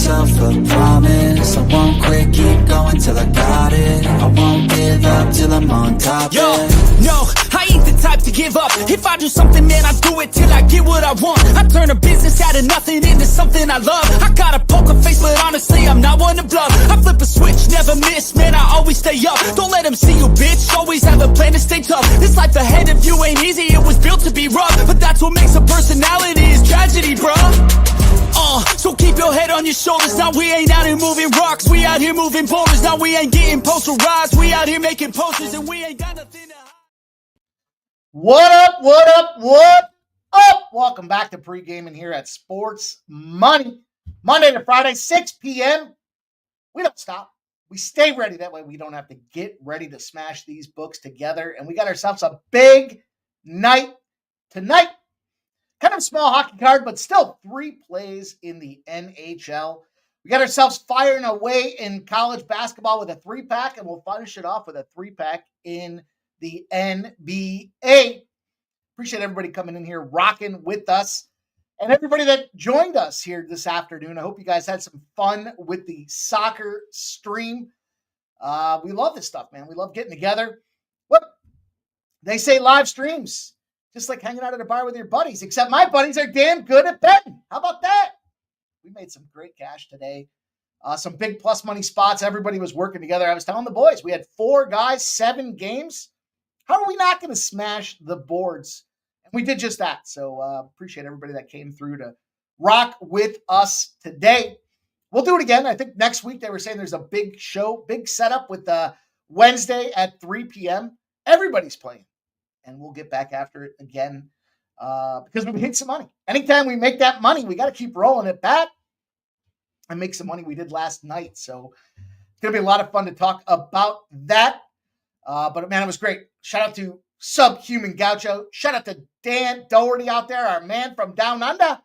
myself a promise. I won't quit, keep going till I got it. I won't give up till I'm on top. Yo, no, I ain't the type to give up. If I do something, man, I do it till I get what I want. I turn a business out of nothing into something I love. I got a poker face, but honestly, I'm not one to bluff. I flip a switch, never miss, man, I always stay up. Don't let them see you, bitch, always have a plan to stay tough. This life ahead of you ain't easy, it was built to be rough. But that's what makes a personality, is tragedy, bruh. So keep your head on your shoulders. Now we ain't out here moving rocks, we out here moving boulders. Now we ain't getting posterized, we out here making posters, and we ain't got nothing to hide. What up, what up, what up? Welcome back to Pregaming here at Sports Money. Monday to Friday, 6 p.m. We don't stop. We stay ready. That way we don't have to get ready to smash these books together. And we got ourselves a big night tonight. Kind of a small hockey card, but still 3 plays in the NHL. We got ourselves firing away in college basketball with a 3-pack, and we'll finish it off with a 3-pack in the NBA. Appreciate everybody coming in here, rocking with us, and everybody that joined us here this afternoon. I hope you guys had some fun with the soccer stream. We love this stuff, man. We love getting together. What they say, live streams, just like hanging out at a bar with your buddies, except my buddies are damn good at betting. How about that? We made some great cash today. Some big plus money spots. Everybody was working together. I was telling the boys, we had 4 guys, 7 games. How are we not going to smash the boards? And we did just that. So appreciate everybody that came through to rock with us today. We'll do it again. I think next week they were saying there's a big show, big setup with Wednesday at 3 p.m. Everybody's playing. And we'll get back after it again because we made some money. Anytime we make that money, we got to keep rolling it back and make some money. We did last night. So it's going to be a lot of fun to talk about that. But man, it was great. Shout out to Subhuman Gaucho. Shout out to Dan Doherty out there, our man from down under.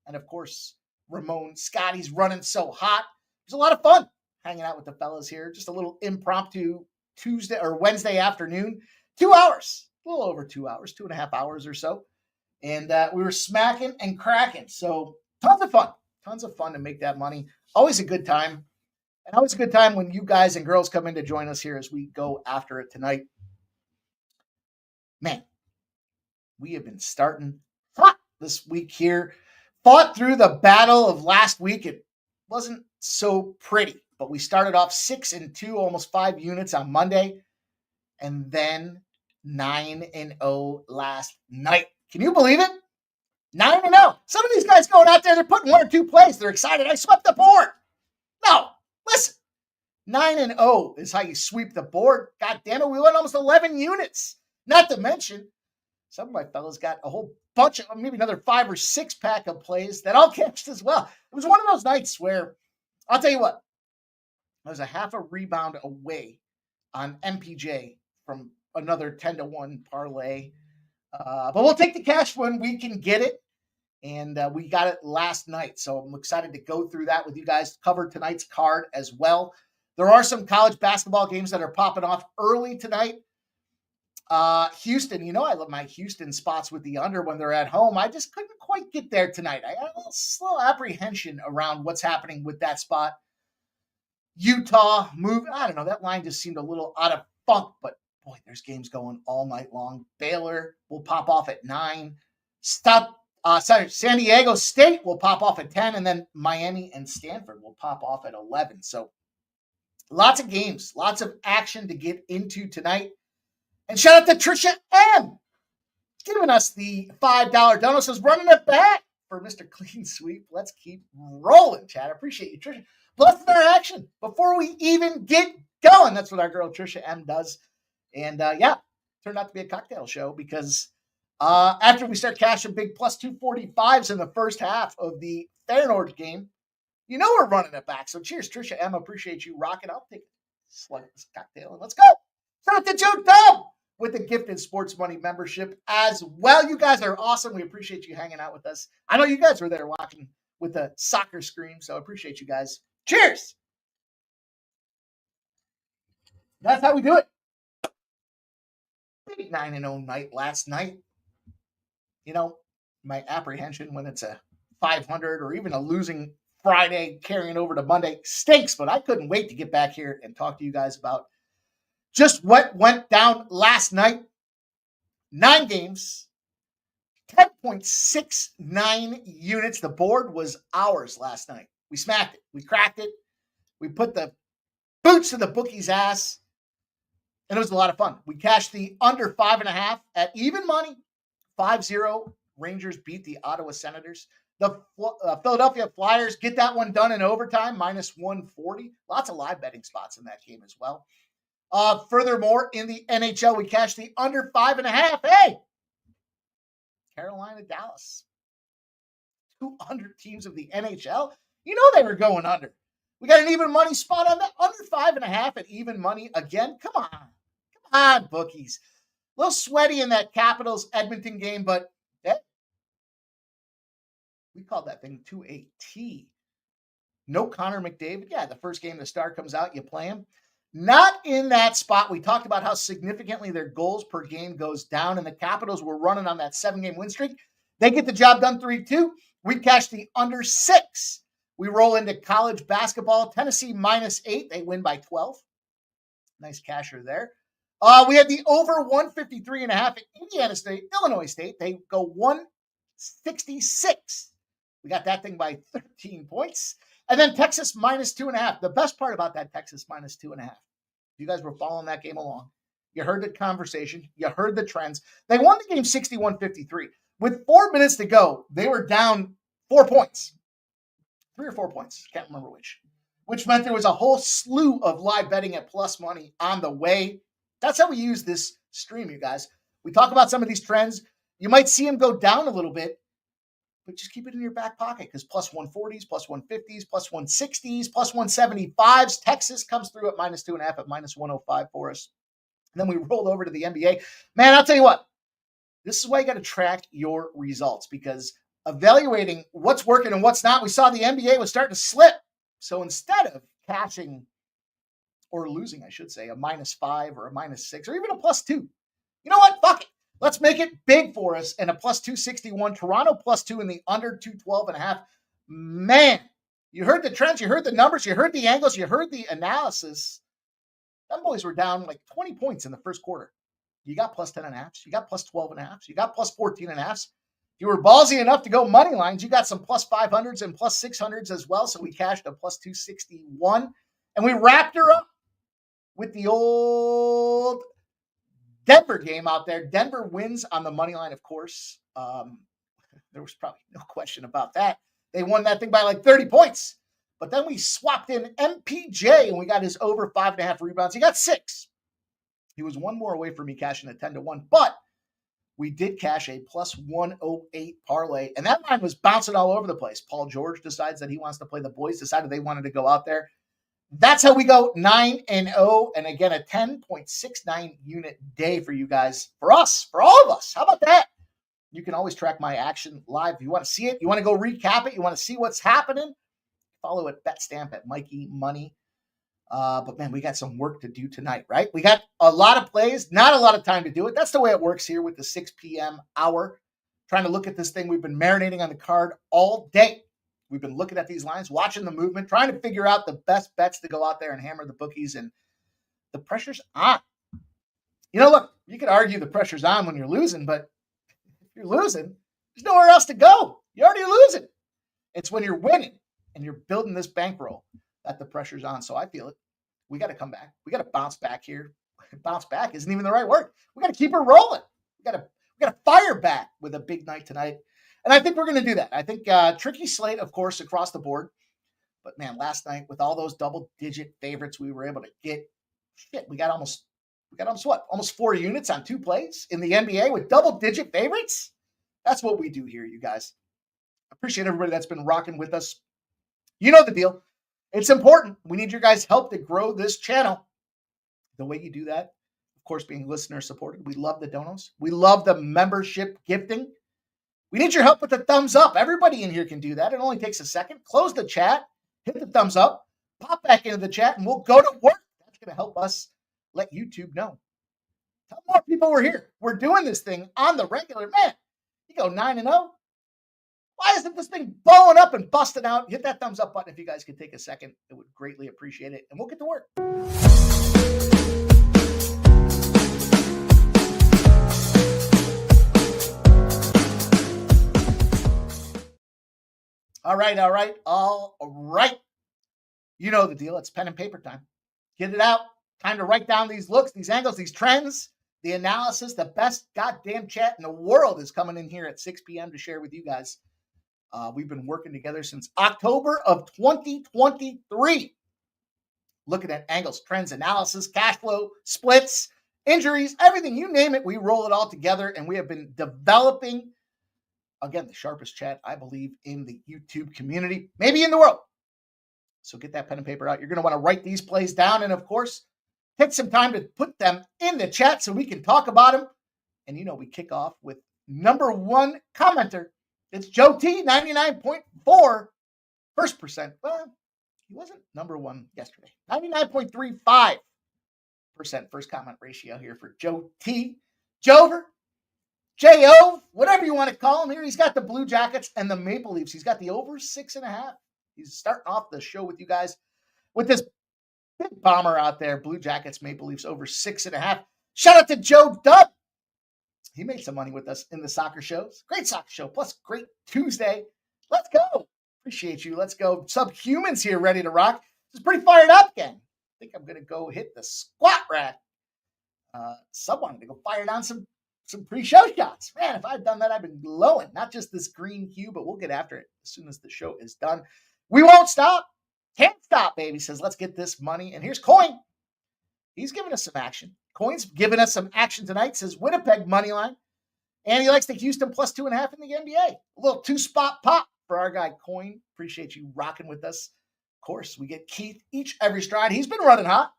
And of course, Ramon Scotty's running so hot. It was a lot of fun hanging out with the fellas here. Just a little impromptu Tuesday or Wednesday afternoon. 2 hours, a little over 2 hours, 2.5 hours or so. And we were smacking and cracking. So tons of fun to make that money. Always a good time. And always a good time when you guys and girls come in to join us here as we go after it tonight. Man, we have been starting hot this week here. Fought through the battle of last week. It wasn't so pretty, but we started off 6-2, almost 5 units on Monday, and then 9-0 last night. Can you believe it? 9-0. Some of these guys going out there, they're putting 1 or 2 plays. They're excited. I swept the board. No, listen. 9-0 is how you sweep the board. God damn it, we went almost 11 units. Not to mention, some of my fellas got a whole bunch of, maybe another 5 or 6 pack of plays that all cashed as well. It was one of those nights where, I'll tell you what, I was a half a rebound away on MPJ from another 10-1 parlay. But we'll take the cash when we can get it. And we got it last night. So I'm excited to go through that with you guys, cover tonight's card as well. There are some college basketball games that are popping off early tonight. Houston, I love my Houston spots with the under when they're at home. I just couldn't quite get there tonight. I got a little slow apprehension around what's happening with that spot. Utah moving. I don't know. That line just seemed a little out of funk, but boy, there's games going all night long. Baylor will pop off at 9. San Diego State will pop off at 10, and then Miami and Stanford will pop off at 11. So lots of games, lots of action to get into tonight. And shout out to Trisha M. giving us the $5 dono. Says running it back for Mr. Clean Sweep. Let's keep rolling, Chad. I appreciate you, Trisha. Blessing our action before we even get going. That's what our girl Trisha M does. And turned out to be a cocktail show because after we start cashing big plus 245s in the first half of the Feyenoord game, we're running it back. So cheers, Trisha M. Appreciate you rocking. I'll take a slug of this cocktail and let's go. Shout out to Joe Dub with the Gifted Sports Money membership as well. You guys are awesome. We appreciate you hanging out with us. I know you guys were there watching with the soccer scream, so I appreciate you guys. Cheers. That's how we do it. Big 9-0 night last night. My apprehension when it's a 500 or even a losing Friday carrying over to Monday stinks, but I couldn't wait to get back here and talk to you guys about just what went down last night. 9 games, 10.69 units. The board was ours last night. We smacked it. We cracked it. We put the boots to the bookie's ass, and it was a lot of fun. We cashed the under 5.5 at even money. 5-0. Rangers beat the Ottawa Senators. The Philadelphia Flyers get that one done in overtime, minus 140. Lots of live betting spots in that game as well. Furthermore, in the NHL, we cashed the under 5.5. Hey, Carolina, Dallas. 200 teams of the NHL. You know they were going under. We got an even money spot on that under 5.5 at even money again. Come on, bookies. A little sweaty in that Capitals Edmonton game, but we called that thing to a T. No Connor McDavid. Yeah, the first game the star comes out, you play him. Not in that spot. We talked about how significantly their goals per game goes down, and the Capitals were running on that 7-game win streak. They get the job done 3-2. We cash the under 6. We roll into college basketball. Tennessee minus 8. They win by 12. Nice casher there. We had the over 153.5 at Indiana State, Illinois State. They go 166. We got that thing by 13 points. And then Texas minus 2.5. The best part about that Texas minus 2.5. You guys were following that game along. You heard the conversation. You heard the trends. They won the game 61-53. With 4 minutes to go, they were down 4 points. 3 or 4 points. Can't remember which meant there was a whole slew of live betting at plus money on the way. That's how we use this stream, you guys. We talk about some of these trends. You might see them go down a little bit, but just keep it in your back pocket because plus 140s, plus 150s, plus 160s, plus 175s. Texas comes through at minus 2.5 at minus 105 for us. And then we rolled over to the NBA. Man, I'll tell you what, this is why you got to track your results because evaluating what's working and what's not, we saw the NBA was starting to slip. So instead of cashing or losing, I should say, a minus 5 or a minus 6 or even a plus 2, you know what? Fuck it. Let's make it big for us and a plus 261. Toronto plus 2 in the under 212.5. Man, you heard the trends, you heard the numbers, you heard the angles, you heard the analysis. Them boys were down like 20 points in the first quarter. You got plus 10.5. You got plus 12.5. You got plus 14.5. You were ballsy enough to go money lines. You got some plus 500s and plus 600s as well. So we cashed a plus 261. And we wrapped her up with the old Denver game out there. Denver wins on the money line, of course. There was probably no question about that. They won that thing by like 30 points. But then we swapped in MPJ and we got his over 5.5 rebounds. He got 6. He was one more away from me cashing a 10-1. But we did cash a plus 108 parlay. And that line was bouncing all over the place. Paul George decides that he wants to play. The boys decided they wanted to go out there. That's how we go 9-0. And again, a 10.69 unit day for you guys, for us, for all of us. How about that? You can always track my action live. If you want to see it, you want to go recap it, you want to see what's happening, follow at BetStamp at Mikey Money. But man, we got some work to do tonight, right? We got a lot of plays, not a lot of time to do it. That's the way it works here with the 6 p.m. hour. Trying to look at this thing. We've been marinating on the card all day. We've been looking at these lines, watching the movement, trying to figure out the best bets to go out there and hammer the bookies. And the pressure's on. You know, look, you could argue the pressure's on when you're losing, but if you're losing, there's nowhere else to go. You're already losing. It's when you're winning and you're building this bankroll that the pressure's on. So I feel it. We got to come back. We got to bounce back here. Bounce back isn't even the right word. We got to keep it rolling. We got to fire back with a big night tonight. And I think we're going to do that. I think tricky slate, of course, across the board. But man, last night with all those double-digit favorites we were able to get, we got almost what? Almost 4 units on 2 plays in the NBA with double-digit favorites? That's what we do here, you guys. Appreciate everybody that's been rocking with us. You know the deal. It's important. We need your guys' help to grow this channel. The way you do that, of course, being listener supported. We love the donos. We love the membership gifting. We need your help with the thumbs up. Everybody in here can do that. It only takes a second. Close the chat, hit the thumbs up, pop back into the chat, and we'll go to work. That's going to help us let YouTube know. Tell more people we're here. We're doing this thing on the regular. Man, you go 9-0. Why isn't this thing blowing up and busting out? Hit that thumbs up button if you guys could take a second. It would greatly appreciate it. And we'll get to work. All right. You know the deal. It's pen and paper time. Get it out. Time to write down these looks, these angles, these trends, the analysis. The best goddamn chat in the world is coming in here at 6 p.m. to share with you guys. We've been working together since October of 2023. Looking at angles, trends, analysis, cash flow, splits, injuries, everything, you name it, we roll it all together. And we have been developing, again, the sharpest chat, I believe, in the YouTube community, maybe in the world. So get that pen and paper out. You're going to want to write these plays down. And of course, take some time to put them in the chat so we can talk about them. And we kick off with number one commenter. It's Joe T, 99.4 first percent. Well, he wasn't number one yesterday. 99.35% first comment ratio here for Joe T. Jover, J.O., whatever you want to call him here. He's got the Blue Jackets and the Maple Leafs. He's got the over 6.5. He's starting off the show with you guys with this big bomber out there. Blue Jackets, Maple Leafs over 6.5. Shout out to Joe Dub. He made some money with us in the soccer shows. Great soccer show, plus great Tuesday. Let's go. Appreciate you. Let's go. Subhumans here ready to rock. This is pretty fired up again. I think I'm going to go hit the squat rack. Sub wanted to go fire down some pre-show shots. Man, if I'd done that, I'd been glowing. Not just this green hue, but we'll get after it as soon as the show is done. We won't stop. Can't stop, baby. Says, let's get this money. And here's Coin. He's giving us some action. Coin's giving us some action tonight. Says Winnipeg money line. And he likes the Houston plus 2.5 in the NBA. A little 2-spot pop for our guy Coin. Appreciate you rocking with us. Of course, we get Keith every stride. He's been running hot.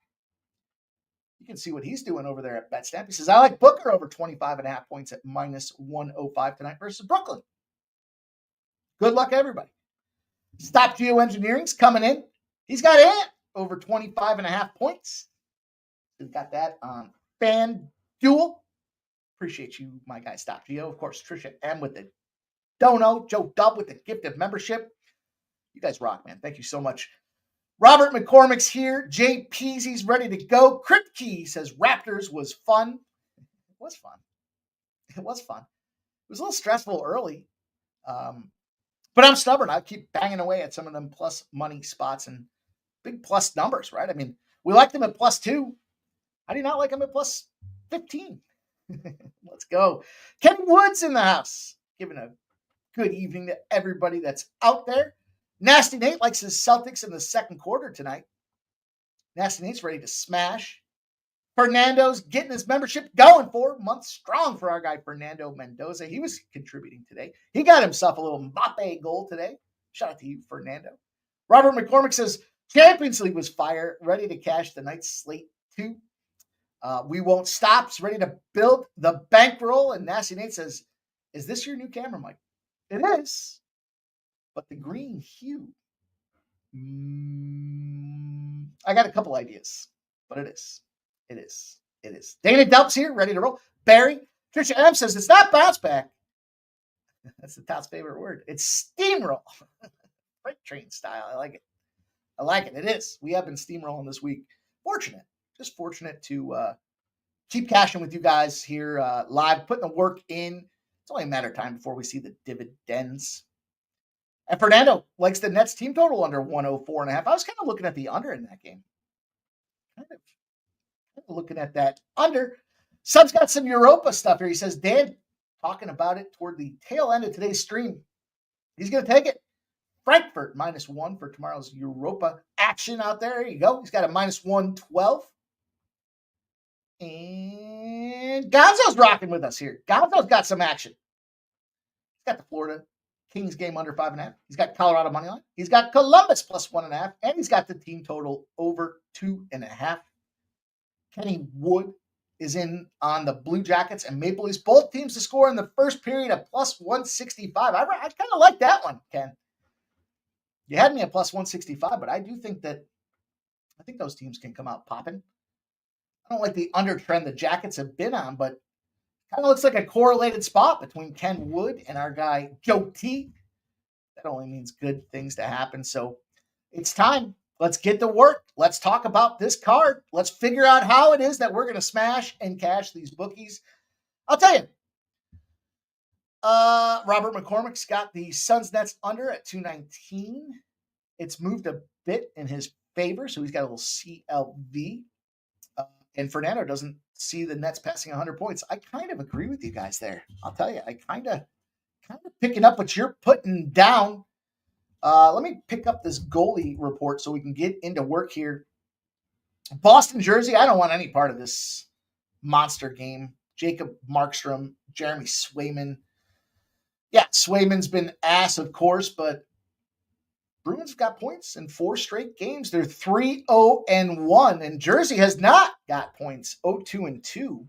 You can see what he's doing over there at BetStamp. He says, I like Booker over 25.5 points at minus 105 tonight versus Brooklyn. Good luck, everybody. Stop Geoengineering's coming in. He's got Ant over 25.5 points. We've got that on FanDuel. Appreciate you, my guy, Stop Geo. Of course, Trisha M with the dono. Joe Dub with the gift of membership. You guys rock, man. Thank you so much. Robert McCormick's here. Jay Peasy's ready to go. Kripke says Raptors was fun. It was fun. It was fun. It was a little stressful early. But I'm stubborn. I keep banging away at some of them plus money spots and big plus numbers, right? I mean, we like them at plus 2. How do you not like them at plus 15? Let's go. Ken Woods in the house. Giving a good evening to everybody that's out there. Nasty Nate likes his Celtics in the second quarter tonight. Nasty Nate's ready to smash. Fernando's getting his membership going 4 months strong for our guy Fernando Mendoza. He was contributing today. He got himself a little Mbappe goal today. Shout out to you, Fernando. Robert McCormick says Champions League was fire. Ready to cash the night's slate too. We won't stop. It's ready to build the bankroll. And Nasty Nate says, is this your new camera mic? It is. But the green hue. I got a couple ideas, but it is. It is. Dana Delps here, ready to roll. Barry. Trisha M says, it's not bounce back. That's the Top's favorite word. It's steamroll. Freight train style. I like it. It is. We have been steamrolling this week. Just fortunate to keep cashing with you guys here live, putting the work in. It's only a matter of time before we see the dividends. And Fernando likes the Nets team total under 104.5. I was kind of looking at the under in that game. Kind of looking at that under. Sub's got some Europa stuff here. He says, Dan, talking about it toward the tail end of today's stream. He's going to take it. Frankfurt -1 for tomorrow's Europa action out there. There you go. He's got a -112. And Gonzo's rocking with us here. Gonzo's got some action. He's got the Florida Kings game under 5.5. He's got Colorado money line. He's got Columbus plus 1.5. And he's got the team total over 2.5. Kenny Wood is in on the Blue Jackets and Maple Leafs. Both teams to score in the first period at plus 165. I kind of like that one, Ken. You had me at plus 165, but I think those teams can come out popping. I don't like the under trend the Jackets have been on, but kind of looks like a correlated spot between Ken Wood and our guy Joe T. that only means good things to happen. So it's time. Let's get to work. Let's talk about this card. Let's figure out how it is that we're going to smash and cash these bookies. I'll tell you. Robert McCormick's got the Suns Nets under at 219. It's moved a bit in his favor, so he's got a little CLV. And Fernando doesn't see the Nets passing 100 points. I kind of agree with you guys there. I'll tell you, I kind of picking up what you're putting down. Let me pick up this goalie report so we can get into work here. Boston jersey, I don't want any part of this monster game. Jacob Markstrom, Jeremy Swayman. Yeah, Swayman's been ass, of course, but Bruins got points in 4 straight games. They're 3-0-1, and Jersey has not got points, 0-2-2.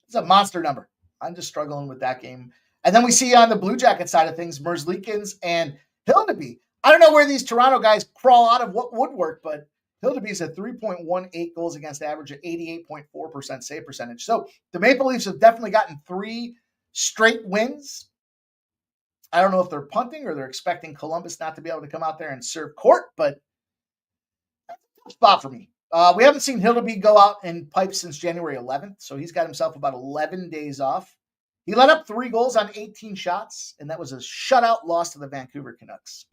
It's a monster number. I'm just struggling with that game. And then we see on the Blue Jacket side of things, Merzlikins and Hildeby. I don't know where these Toronto guys crawl out of what woodwork, but Hildeby's a 3.18 goals against average at 88.4% save percentage. So the Maple Leafs have definitely gotten 3 straight wins. I don't know if they're punting or they're expecting Columbus not to be able to come out there and serve court, but that's a tough spot for me. We haven't seen Hildeby go out and pipe since January 11th, so he's got himself about 11 days off. He let up 3 goals on 18 shots, and that was a shutout loss to the Vancouver Canucks.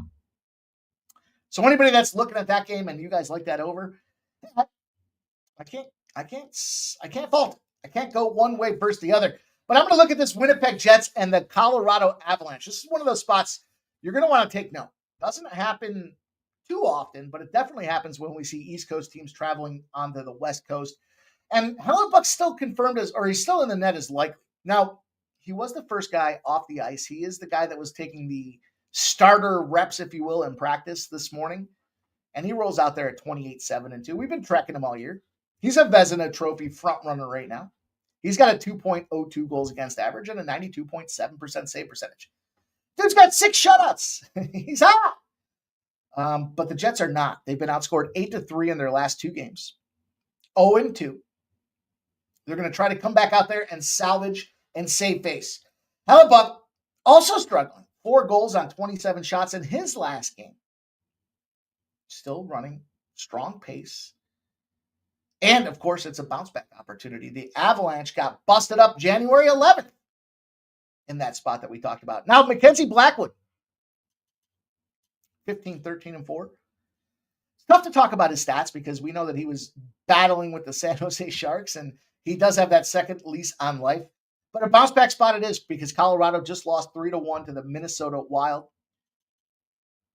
So anybody that's looking at that game and you guys like that over, I can't fault it. I can't go one way versus the other. But I'm going to look at this Winnipeg Jets and the Colorado Avalanche. This is one of those spots you're going to want to take note. Doesn't happen too often, but it definitely happens when we see East Coast teams traveling onto the West Coast. And Hellebuck's still confirmed he's still in the net as likely. Now, he was the first guy off the ice. He is the guy that was taking the starter reps, if you will, in practice this morning. And he rolls out there at 28-7-2. We've been tracking him all year. He's a Vezina Trophy front runner right now. He's got a 2.02 goals against average and a 92.7% save percentage. Dude's got 6 shutouts. He's hot. But the Jets are not. They've been outscored 8-3 in their last 2 games. 0-2. They're going to try to come back out there and salvage and save face. Hellebuck also struggling. 4 goals on 27 shots in his last game. Still running strong pace. And, of course, it's a bounce-back opportunity. The Avalanche got busted up January 11th in that spot that we talked about. Now, Mackenzie Blackwood, 15-13-4. It's tough to talk about his stats because we know that he was battling with the San Jose Sharks, and he does have that second lease on life. But a bounce-back spot it is because Colorado just lost 3-1 to the Minnesota Wild.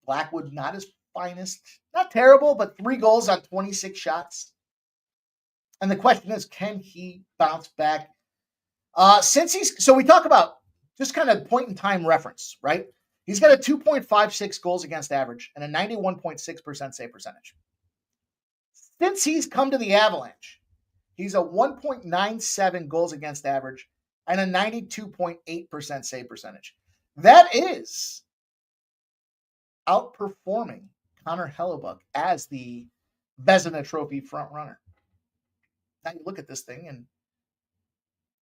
Blackwood, not his finest. Not terrible, but 3 goals on 26 shots. And the question is, can he bounce back? So we talk about just kind of point in time reference, right? He's got a 2.56 goals against average and a 91.6% save percentage. Since he's come to the Avalanche, he's a 1.97 goals against average and a 92.8% save percentage. That is outperforming Connor Hellebuck as the Vezina Trophy front runner. Now you look at this thing and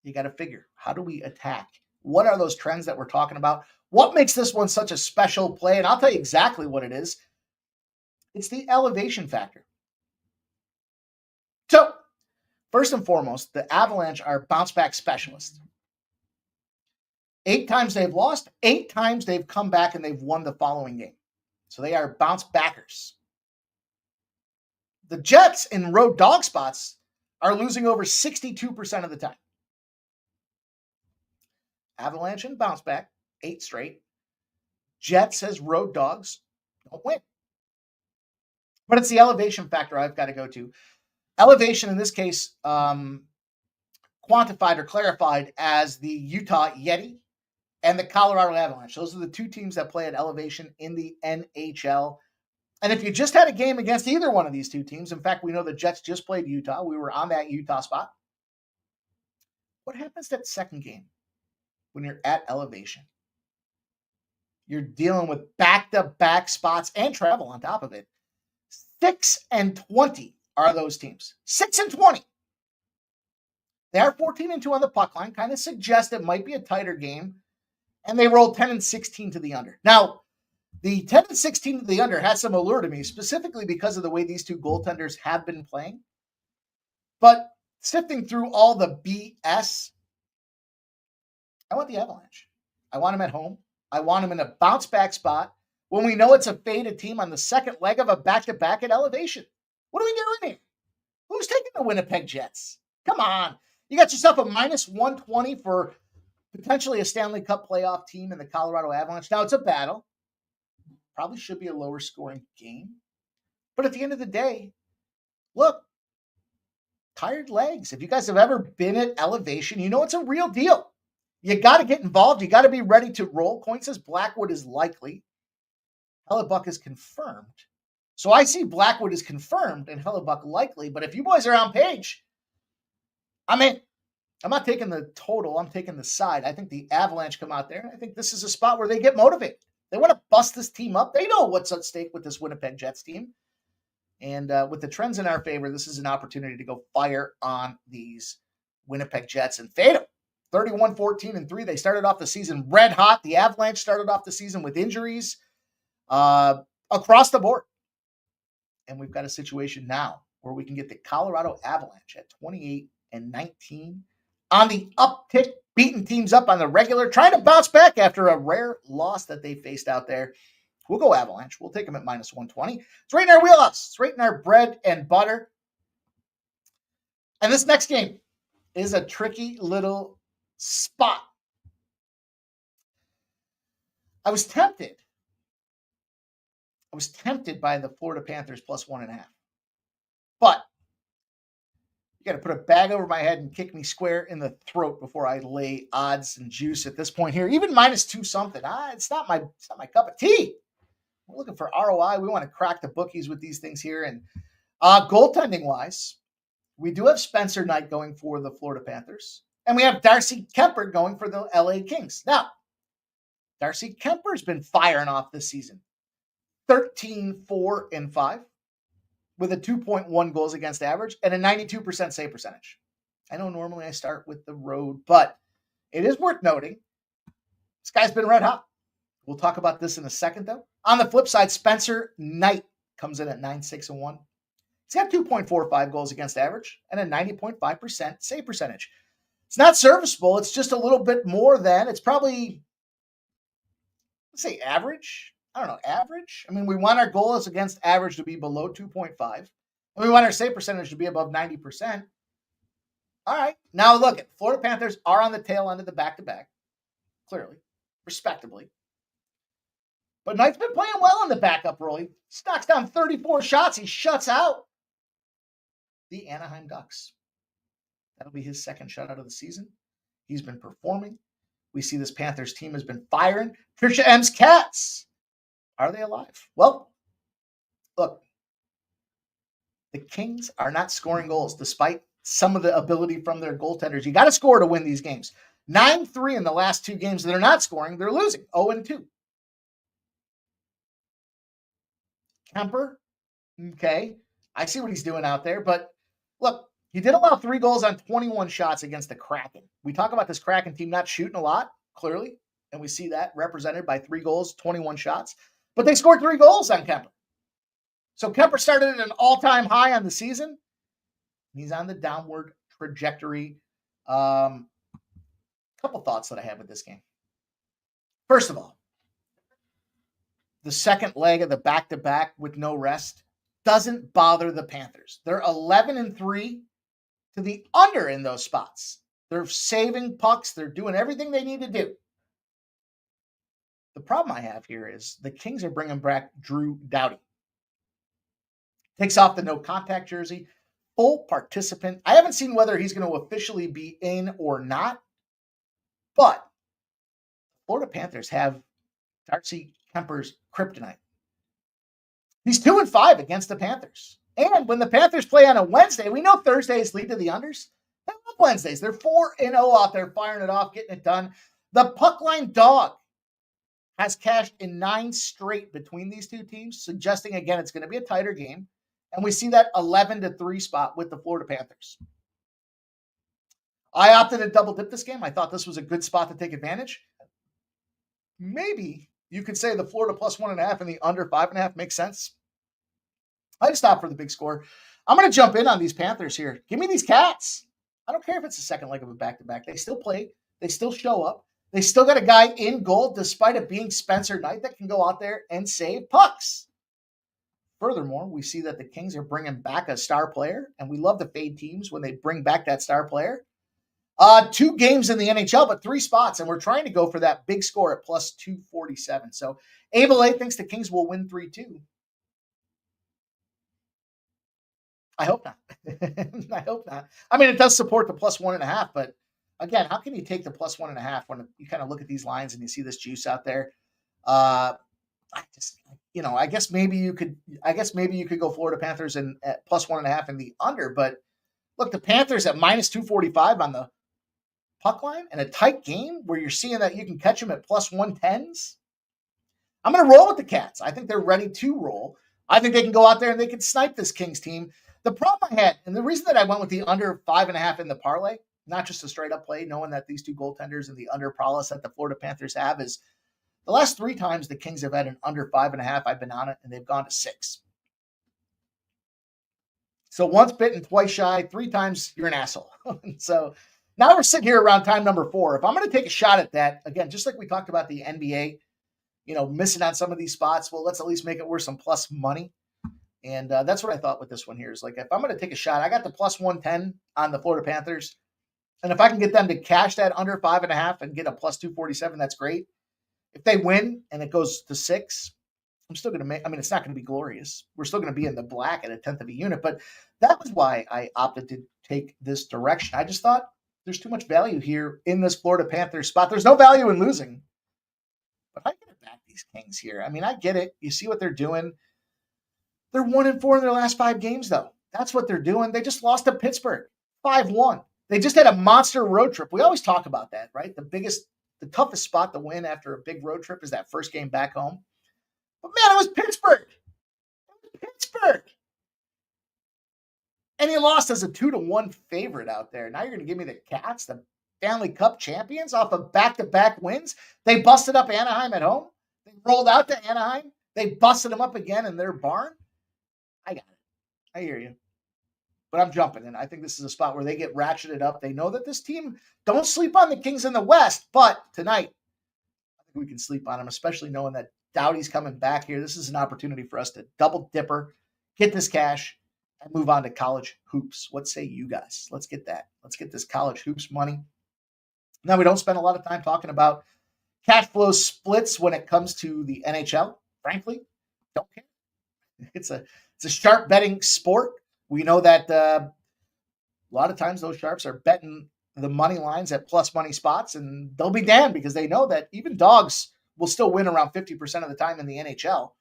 you got to figure, how do we attack? What are those trends that we're talking about? What makes this one such a special play? And I'll tell you exactly what it is. It's the elevation factor. So, first and foremost, the Avalanche are bounce back specialists. 8 times they've lost, 8 times they've come back and they've won the following game. So they are bounce backers. The Jets in road dog spots are losing over 62% of the time. Avalanche and bounce back, 8 straight. Jets as road dogs don't win. But it's the elevation factor I've got to go to. Elevation in this case, quantified or clarified as the Utah Yeti and the Colorado Avalanche. Those are the 2 teams that play at elevation in the NHL. And if you just had a game against either one of these 2 teams, in fact, we know the Jets just played Utah. We were on that Utah spot. What happens that second game when you're at elevation? You're dealing with back-to-back spots and travel on top of it. 6-20 are those teams. 6-20. They are 14-2 on the puck line, kind of suggest it might be a tighter game. And they rolled 10-16 to the under. Now, The 10 and 16 to the under had some allure to me, specifically because of the way these two goaltenders have been playing. But sifting through all the BS, I want the Avalanche. I want them at home. I want them in a bounce-back spot when we know it's a faded team on the second leg of a back-to-back at elevation. What are we doing here? Who's taking the Winnipeg Jets? Come on. You got yourself a minus 120 for potentially a Stanley Cup playoff team in the Colorado Avalanche. Now, it's a battle. Probably should be a lower scoring game. But at the end of the day, look, tired legs. If you guys have ever been at elevation, you know it's a real deal. You got to get involved. You got to be ready to roll. Coin says Blackwood is likely. Hellebuck is confirmed. So I see Blackwood is confirmed and Hellebuck likely. But if you boys are on page, I'm not taking the total. I'm taking the side. I think the Avalanche come out there. And I think this is a spot where they get motivated. They want to bust this team up. They know what's at stake with this Winnipeg Jets team. And with the trends in our favor, this is an opportunity to go fire on these Winnipeg Jets and fade them. 31-14-3. They started off the season red hot. The Avalanche started off the season with injuries across the board. And we've got a situation now where we can get the Colorado Avalanche at 28-19 on the uptick, beating teams up on the regular, trying to bounce back after a rare loss that they faced out there. We'll go Avalanche. We'll take them at minus 120. It's right in our wheelhouse. It's right in our bread and butter. And this next game is a tricky little spot. I was tempted by the Florida Panthers plus 1.5. But you got to put a bag over my head and kick me square in the throat before I lay odds and juice at this point here. Even minus 2 something. It's not my cup of tea. We're looking for ROI. We want to crack the bookies with these things here. And goaltending wise, we do have Spencer Knight going for the Florida Panthers. And we have Darcy Kemper going for the LA Kings. Now, Darcy Kemper's been firing off this season. 13-4-5 with a 2.1 goals against average and a 92% save percentage. I know normally I start with the road, but it is worth noting this guy's been red hot. We'll talk about this in a second, though. On the flip side, Spencer Knight comes in at 9-6-1. He's got 2.45 goals against average and a 90.5% save percentage. It's not serviceable. It's just a little bit more than, it's probably, let's say average. I don't know, average. I mean, we want our goals against average to be below 2.5. And we want our save percentage to be above 90%. All right. Now look, Florida Panthers are on the tail end of the back-to-back. Clearly. Respectably. But Knight's been playing well in the backup role. He knocks down 34 shots. He shuts out the Anaheim Ducks. That'll be his second shutout of the season. He's been performing. We see this Panthers team has been firing. Trisha M's Cats. Are they alive? Well, look, the Kings are not scoring goals despite some of the ability from their goaltenders. You got to score to win these games. 9-3 in the last 2 games. They're not scoring. They're losing. 0-2. Kemper, okay. I see what he's doing out there, but look, he did allow 3 goals on 21 shots against the Kraken. We talk about this Kraken team not shooting a lot, clearly, and we see that represented by 3 goals, 21 shots. But they scored 3 goals on Kemper. So Kemper started at an all-time high on the season. He's on the downward trajectory. Couple thoughts that I have with this game. First of all, the second leg of the back-to-back with no rest doesn't bother the Panthers. They're 11-3 to the under in those spots. They're saving pucks. They're doing everything they need to do. The problem I have here is the Kings are bringing back Drew Doughty. Takes off the no contact jersey, full participant. I haven't seen whether he's going to officially be in or not, but Florida Panthers have Darcy Kemper's kryptonite. He's 2-5 against the Panthers. And when the Panthers play on a Wednesday, we know Thursdays lead to the unders. They love Wednesdays. They're 4-0 out there, firing it off, getting it done. The puck line dog has cashed in 9 straight between these two teams, suggesting, again, it's going to be a tighter game. And we see that 11-3 spot with the Florida Panthers. I opted to double dip this game. I thought this was a good spot to take advantage. Maybe you could say the Florida plus 1.5 and the under 5.5 makes sense. I just stop for the big score. I'm going to jump in on these Panthers here. Give me these Cats. I don't care if it's the second leg of a back-to-back. They still play. They still show up. They still got a guy in goal, despite it being Spencer Knight, that can go out there and save pucks. Furthermore, we see that the Kings are bringing back a star player, and we love to fade teams when they bring back that star player. 2 games in the NHL, but 3 spots, and we're trying to go for that big score at plus 247. So Abel A thinks the Kings will win 3-2. I hope not. I hope not. I mean, it does support the plus 1.5, but again, how can you take the plus 1.5 when you kind of look at these lines and you see this juice out there? I guess maybe you could go Florida Panthers and at plus 1.5 in the under, but look, the Panthers at minus 245 on the puck line and a tight game where you're seeing that you can catch them at plus 110s. I'm going to roll with the Cats. I think they're ready to roll. I think they can go out there and they can snipe this Kings team. The problem I had, and the reason that I went with the under 5.5 in the parlay, not just a straight up play, knowing that these 2 goaltenders and the under prowess that the Florida Panthers have, is the last 3 times the Kings have had an under 5.5, I've been on it, and they've gone to 6. So once bitten, twice shy, 3 times, you're an asshole. So now we're sitting here around time number 4. If I'm going to take a shot at that, again, just like we talked about the NBA, missing on some of these spots, well, let's at least make it worth some plus money. And that's what I thought with this one here is like, if I'm going to take a shot, I got the plus 110 on the Florida Panthers. And if I can get them to cash that under 5.5 and get a plus 247, that's great. If they win and it goes to 6, I'm still going to it's not going to be glorious. We're still going to be in the black at a 1/10 of a unit, but that was why I opted to take this direction. I just thought there's too much value here in this Florida Panthers spot. There's no value in losing, but I get to back these Kings here. I mean, I get it. You see what they're doing. They're 1-4 in their last 5 games, though. That's what they're doing. They just lost to Pittsburgh, 5-1. They just had a monster road trip. We always talk about that, right? The toughest spot to win after a big road trip is that first game back home. But man, it was Pittsburgh. And he lost as a 2-1 favorite out there. Now you're going to give me the Cats, the Stanley Cup champions, off of back-to-back wins. They busted up Anaheim at home. They rolled out to Anaheim. They busted them up again in their barn. I got it. I hear you. But I'm jumping, and I think this is a spot where they get ratcheted up. They know that this team, don't sleep on the Kings in the West, but tonight, I think we can sleep on them, especially knowing that Doughty's coming back here. This is an opportunity for us to double dipper, get this cash, and move on to college hoops. What say you guys? Let's get that. Let's get this college hoops money. Now, we don't spend a lot of time talking about cash flow splits when it comes to the NHL. Frankly, don't care. It's a sharp betting sport. We know that a lot of times those sharps are betting the money lines at plus money spots, and they'll be damned because they know that even dogs will still win around 50% of the time in the NHL.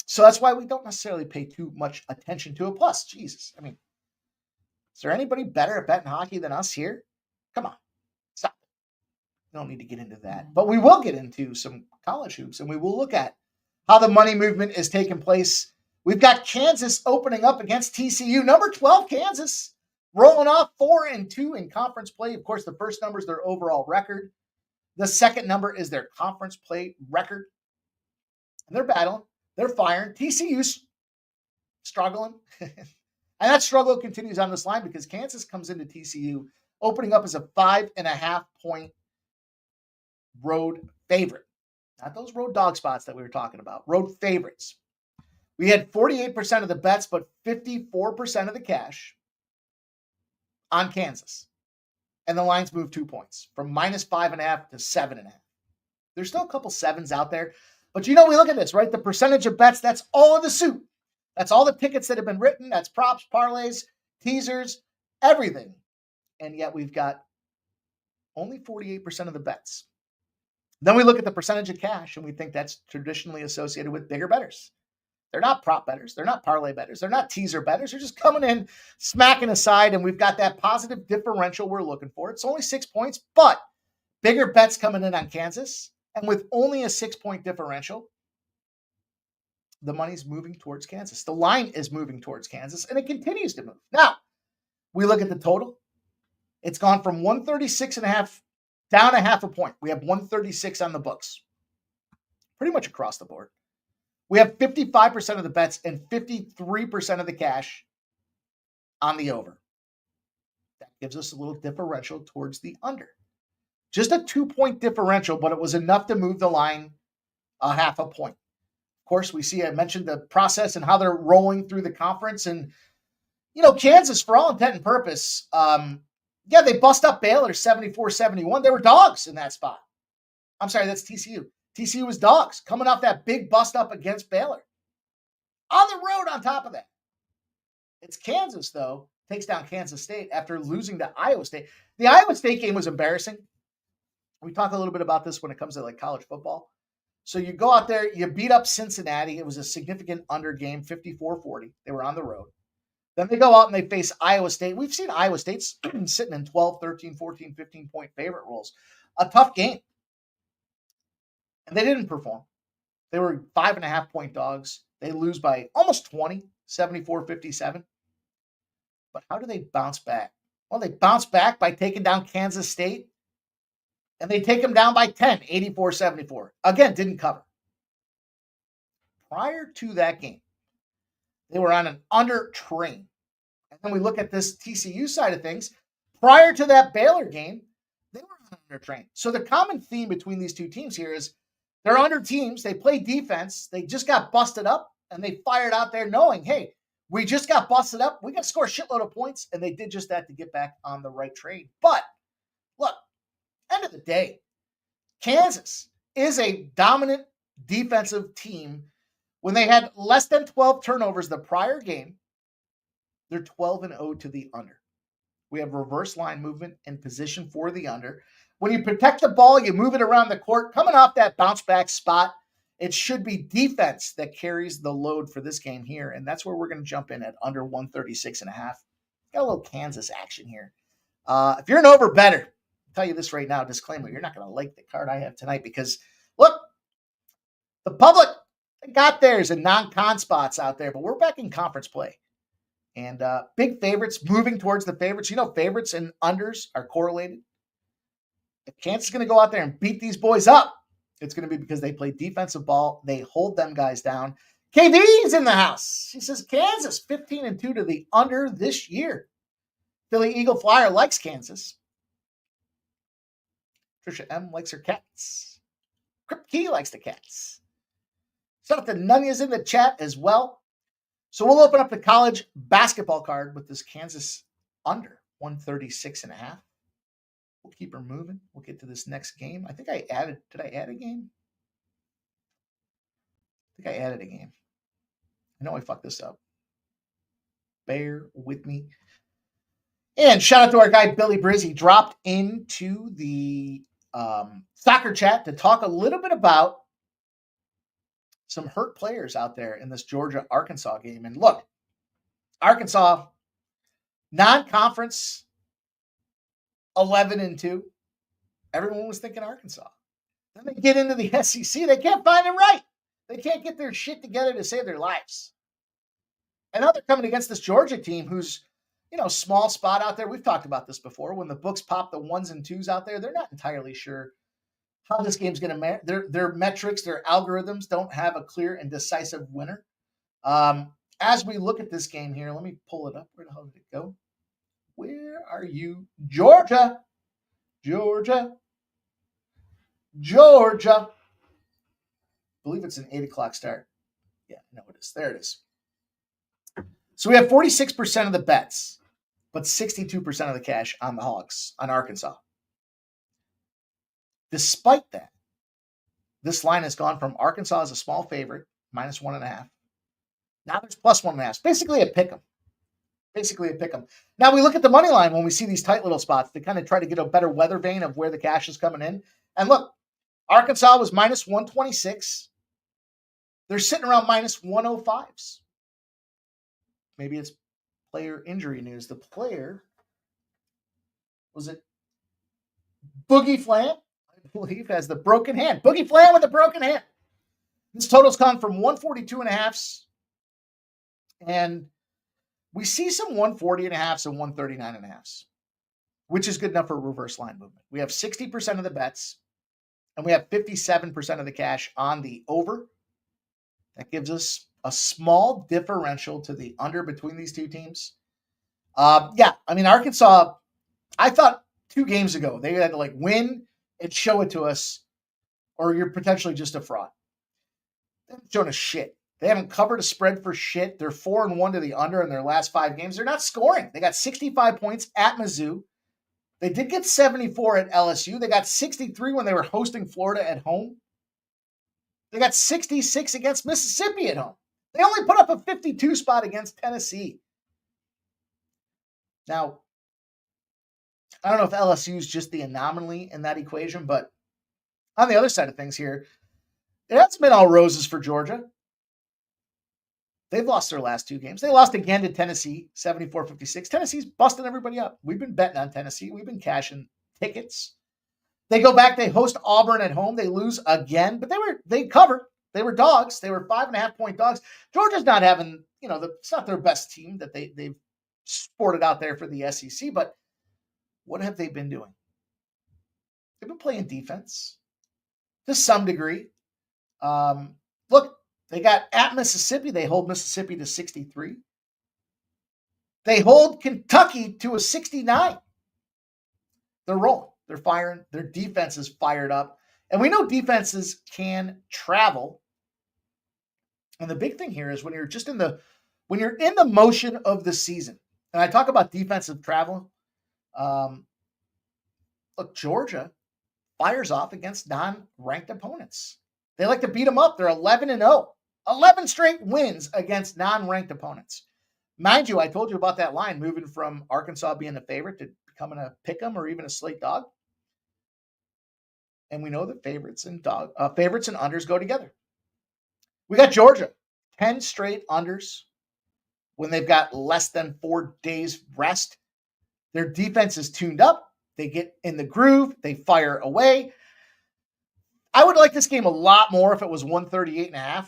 So that's why we don't necessarily pay too much attention to it. Plus, Jesus, I mean, is there anybody better at betting hockey than us here? Come on, stop it. We don't need to get into that. But we will get into some college hoops, and we will look at how the money movement is taking place. We've got Kansas opening up against TCU. Number 12, Kansas, rolling off 4-2 in conference play. Of course, the first number is their overall record. The second number is their conference play record. And they're battling. They're firing. TCU's struggling. And that struggle continues on this line because Kansas comes into TCU opening up as a 5.5-point road favorite. Not those road dog spots that we were talking about. Road favorites. We had 48% of the bets, but 54% of the cash on Kansas. And the lines moved 2 points from minus 5.5 to 7.5. There's still a couple sevens out there. But we look at this, right? The percentage of bets, that's all of the suit. That's all the tickets that have been written. That's props, parlays, teasers, everything. And yet we've got only 48% of the bets. Then we look at the percentage of cash, and we think that's traditionally associated with bigger bettors. They're not prop bettors. They're not parlay bettors. They're not teaser bettors. They're just coming in, smacking aside, and we've got that positive differential we're looking for. It's only 6 points, but bigger bets coming in on Kansas. And with only a 6-point differential, the money's moving towards Kansas. The line is moving towards Kansas, and it continues to move. Now, we look at the total. It's gone from 136.5 down a half a point. We have 136 on the books. Pretty much across the board. We have 55% of the bets and 53% of the cash on the over. That gives us a little differential towards the under. Just a 2-point differential, but it was enough to move the line a half a point. Of course, I mentioned the process and how they're rolling through the conference. And, Kansas, for all intent and purpose, they bust up Baylor 74-71. They were dogs in that spot. I'm sorry, that's TCU. TCU was dogs coming off that big bust up against Baylor. On the road on top of that. It's Kansas, though, takes down Kansas State after losing to Iowa State. The Iowa State game was embarrassing. We talk a little bit about this when it comes to college football. So you go out there, you beat up Cincinnati. It was a significant under game, 54-40. They were on the road. Then they go out and they face Iowa State. We've seen Iowa State sitting in 12, 13, 14, 15-point favorite roles. A tough game. And they didn't perform. They were 5.5-point dogs. They lose by almost 20, 74-57. But how do they bounce back? Well, they bounce back by taking down Kansas State. And they take them down by 10, 84-74. Again, didn't cover. Prior to that game, they were on an under train. And then we look at this TCU side of things. Prior to that Baylor game, they were on an under train. So the common theme between these two teams here is they're under teams. They play defense. They just got busted up, and they fired out there knowing, hey, we just got busted up. We got to score a shitload of points, and they did just that to get back on the right train. But look, end of the day, Kansas is a dominant defensive team. When they had less than 12 turnovers the prior game, they're 12-0 to the under. We have reverse line movement and position for the under. When you protect the ball, you move it around the court. Coming off that bounce back spot, it should be defense that carries the load for this game here. And that's where we're going to jump in at under 136.5. Got a little Kansas action here. If you're an over bettor, I'll tell you this right now, disclaimer, you're not going to like the card I have tonight because, look, the public got theirs in non-con spots out there, but we're back in conference play. And big favorites moving towards the favorites. Favorites and unders are correlated. If Kansas is going to go out there and beat these boys up, it's going to be because they play defensive ball. They hold them guys down. KD's in the house. She says Kansas 15-2 to the under this year. Philly Eagle Flyer likes Kansas. Trisha M likes her Cats. Crip Key likes the Cats. Shout out to Nunya's in the chat as well. So we'll open up the college basketball card with this Kansas under 136.5. We'll keep her moving. We'll get to this next game. Did I add a game? I think I added a game. I know I fucked this up. Bear with me. And shout out to our guy, Billy Briz. He dropped into the soccer chat to talk a little bit about some hurt players out there in this Georgia-Arkansas game. And look, Arkansas, non-conference, 11-2. Everyone was thinking Arkansas. Then they get into the SEC. They can't find it right. They can't get their shit together to save their lives. And now they're coming against this Georgia team who's, small spot out there. We've talked about this before. When the books pop the 1s and 2s out there, they're not entirely sure how this game's going to their metrics, their algorithms don't have a clear and decisive winner. As we look at this game here, let me pull it up. Where the hell did it go? Where are you? Georgia. I believe it's an 8 o'clock start. Yeah, no, it is. There it is. So we have 46% of the bets, but 62% of the cash on the Hogs, on Arkansas. Despite that, this line has gone from Arkansas as a small favorite, -1.5. Now there's +1.5. Basically a pick 'em. Now we look at the money line when we see these tight little spots to kind of try to get a better weather vane of where the cash is coming in. And look, Arkansas was -126. They're sitting around -105s. Maybe it's player injury news. The player, was it Boogie Flam? I believe has the broken hand. Boogie Flam with the broken hand. This total's come from 142.5s. And we see some 140.5s and 139.5s. which is good enough for a reverse line movement. We have 60% of the bets, and we have 57% of the cash on the over. That gives us a small differential to the under between these two teams. Arkansas, I thought 2 games ago, they had to win and show it to us, or you're potentially just a fraud. They haven't shown us shit. They haven't covered a spread for shit. They're 4-1 to the under in their last 5 games. They're not scoring. They got 65 points at Mizzou. They did get 74 at LSU. They got 63 when they were hosting Florida at home. They got 66 against Mississippi at home. They only put up a 52 spot against Tennessee. Now, I don't know if LSU is just the anomaly in that equation, but on the other side of things here, it hasn't been all roses for Georgia. They've lost their last 2 games. They lost again to Tennessee, 74-56. Tennessee's busting everybody up. We've been betting on Tennessee. We've been cashing tickets. They go back. They host Auburn at home. They lose again, but they covered. They were dogs. They were 5.5-point dogs. Georgia's not having, it's not their best team that they've sported out there for the SEC, but what have they been doing? They've been playing defense to some degree. Look, they got at Mississippi. They hold Mississippi to 63. They hold Kentucky to a 69. They're rolling. They're firing. Their defense is fired up. And we know defenses can travel. And the big thing here is when you're in the motion of the season, and I talk about defensive travel, look, Georgia fires off against non-ranked opponents. They like to beat them up. They're 11-0. 11 straight wins against non-ranked opponents. Mind you, I told you about that line moving from Arkansas being a favorite to becoming a pick'em or even a slate dog. And we know that favorites and unders go together. We got Georgia, 10 straight unders when they've got less than 4 days rest. Their defense is tuned up. They get in the groove. They fire away. I would like this game a lot more if it was 138.5.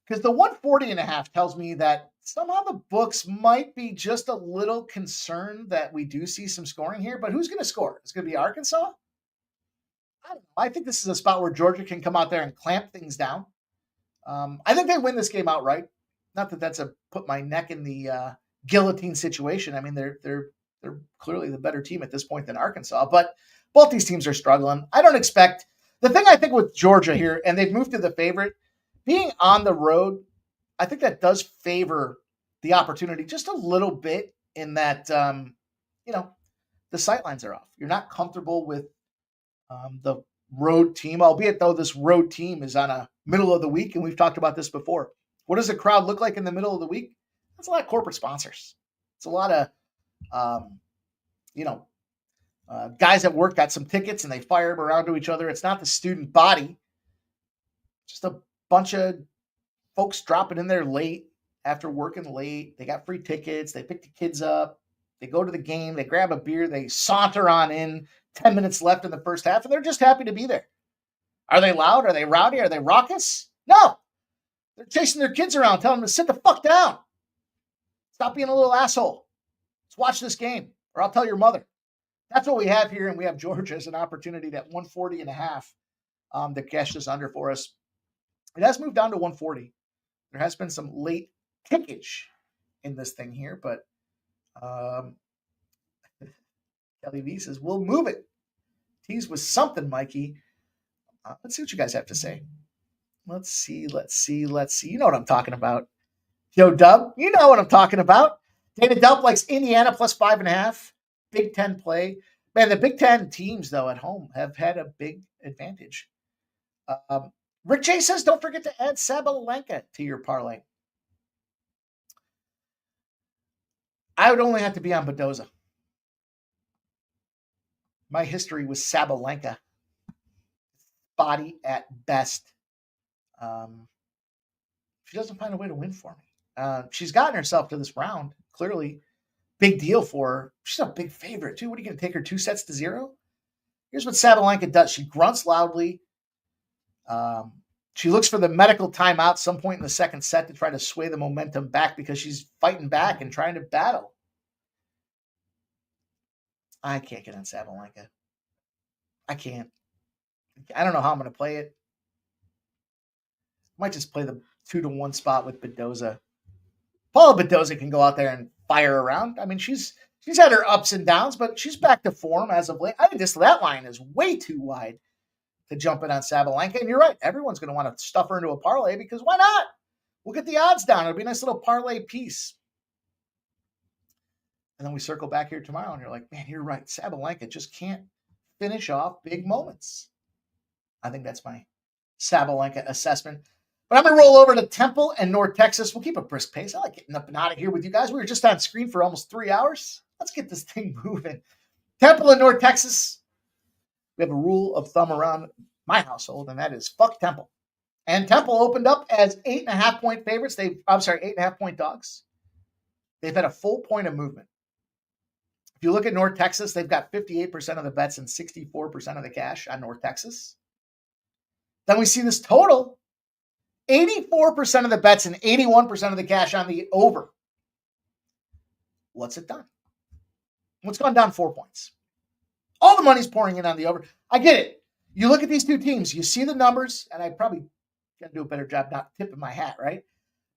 Because the 140.5 tells me that somehow the books might be just a little concerned that we do see some scoring here. But who's going to score? It's going to be Arkansas? I don't know. I think this is a spot where Georgia can come out there and clamp things down. I think they win this game outright. Not that that's a put my neck in the guillotine situation. I mean, they're clearly the better team at this point than Arkansas. But both these teams are struggling. I don't expect the thing. I think with Georgia here, and they've moved to the favorite. Being on the road, I think that does favor the opportunity just a little bit in that, the sightlines are off. You're not comfortable with the road team, albeit though this road team is on a middle of the week, and we've talked about this before. What does the crowd look like in the middle of the week? That's a lot of corporate sponsors. It's a lot of, guys at work got some tickets and they fire them around to each other. It's not the student body. Just a bunch of folks dropping in there late after working late. They got free tickets. They pick the kids up. They go to the game. They grab a beer. They saunter on in. 10 minutes left in the first half, and they're just happy to be there. Are they loud? Are they rowdy? Are they raucous? No. They're chasing their kids around, telling them to sit the fuck down. Stop being a little asshole. Let's watch this game, or I'll tell your mother. That's what we have here, and we have Georgia as an opportunity at 140.5 to cash this under for us. It has moved down to 140. There has been some late kickage in this thing here, but Kelly V says, we'll move it. Tease with something, Mikey. Let's see what you guys have to say. Let's see. You know what I'm talking about. Yo, Dub, you know what I'm talking about. Dana Dub likes Indiana plus 5.5. Big Ten play. Man, the Big Ten teams, though, at home have had a big advantage. Rick J says, don't forget to add Sabalenka to your parlay. I would only have to be on Bedoza. My history was Sabalenka. Body at best. She doesn't find a way to win for me. She's gotten herself to this round. Clearly, big deal for her. She's a big favorite, too. What are you going to take her 2-0? Here's what Sabalenka does. She grunts loudly. She looks for the medical timeout some point in the second set to try to sway the momentum back because she's fighting back and trying to battle. I can't get on Sabalenka. I can't. I don't know how I'm going to play it. Might just play the 2-1 spot with Bedoza. Paula Bedoza can go out there and fire around. I mean, she's had her ups and downs, but she's back to form as of late. I think that line is way too wide to jump in on Sabalenka. And you're right. Everyone's going to want to stuff her into a parlay because why not? We'll get the odds down. It'll be a nice little parlay piece. And then we circle back here tomorrow and you're like, man, you're right. Sabalenka just can't finish off big moments. I think that's my Sabalenka assessment. But I'm going to roll over to Temple and North Texas. We'll keep a brisk pace. I like getting up and out of here with you guys. We were just on screen for almost 3 hours. Let's get this thing moving. Temple and North Texas. We have a rule of thumb around my household, and that is fuck Temple. And Temple opened up as 8.5-point favorites. 8.5-point dogs. They've had a full point of movement. If you look at North Texas, they've got 58% of the bets and 64% of the cash on North Texas. Then we see this total, 84% of the bets and 81% of the cash on the over. What's it done? What's gone down 4 points? All the money's pouring in on the over. I get it. You look at these two teams, you see the numbers, and I probably got to do a better job not tipping my hat, right?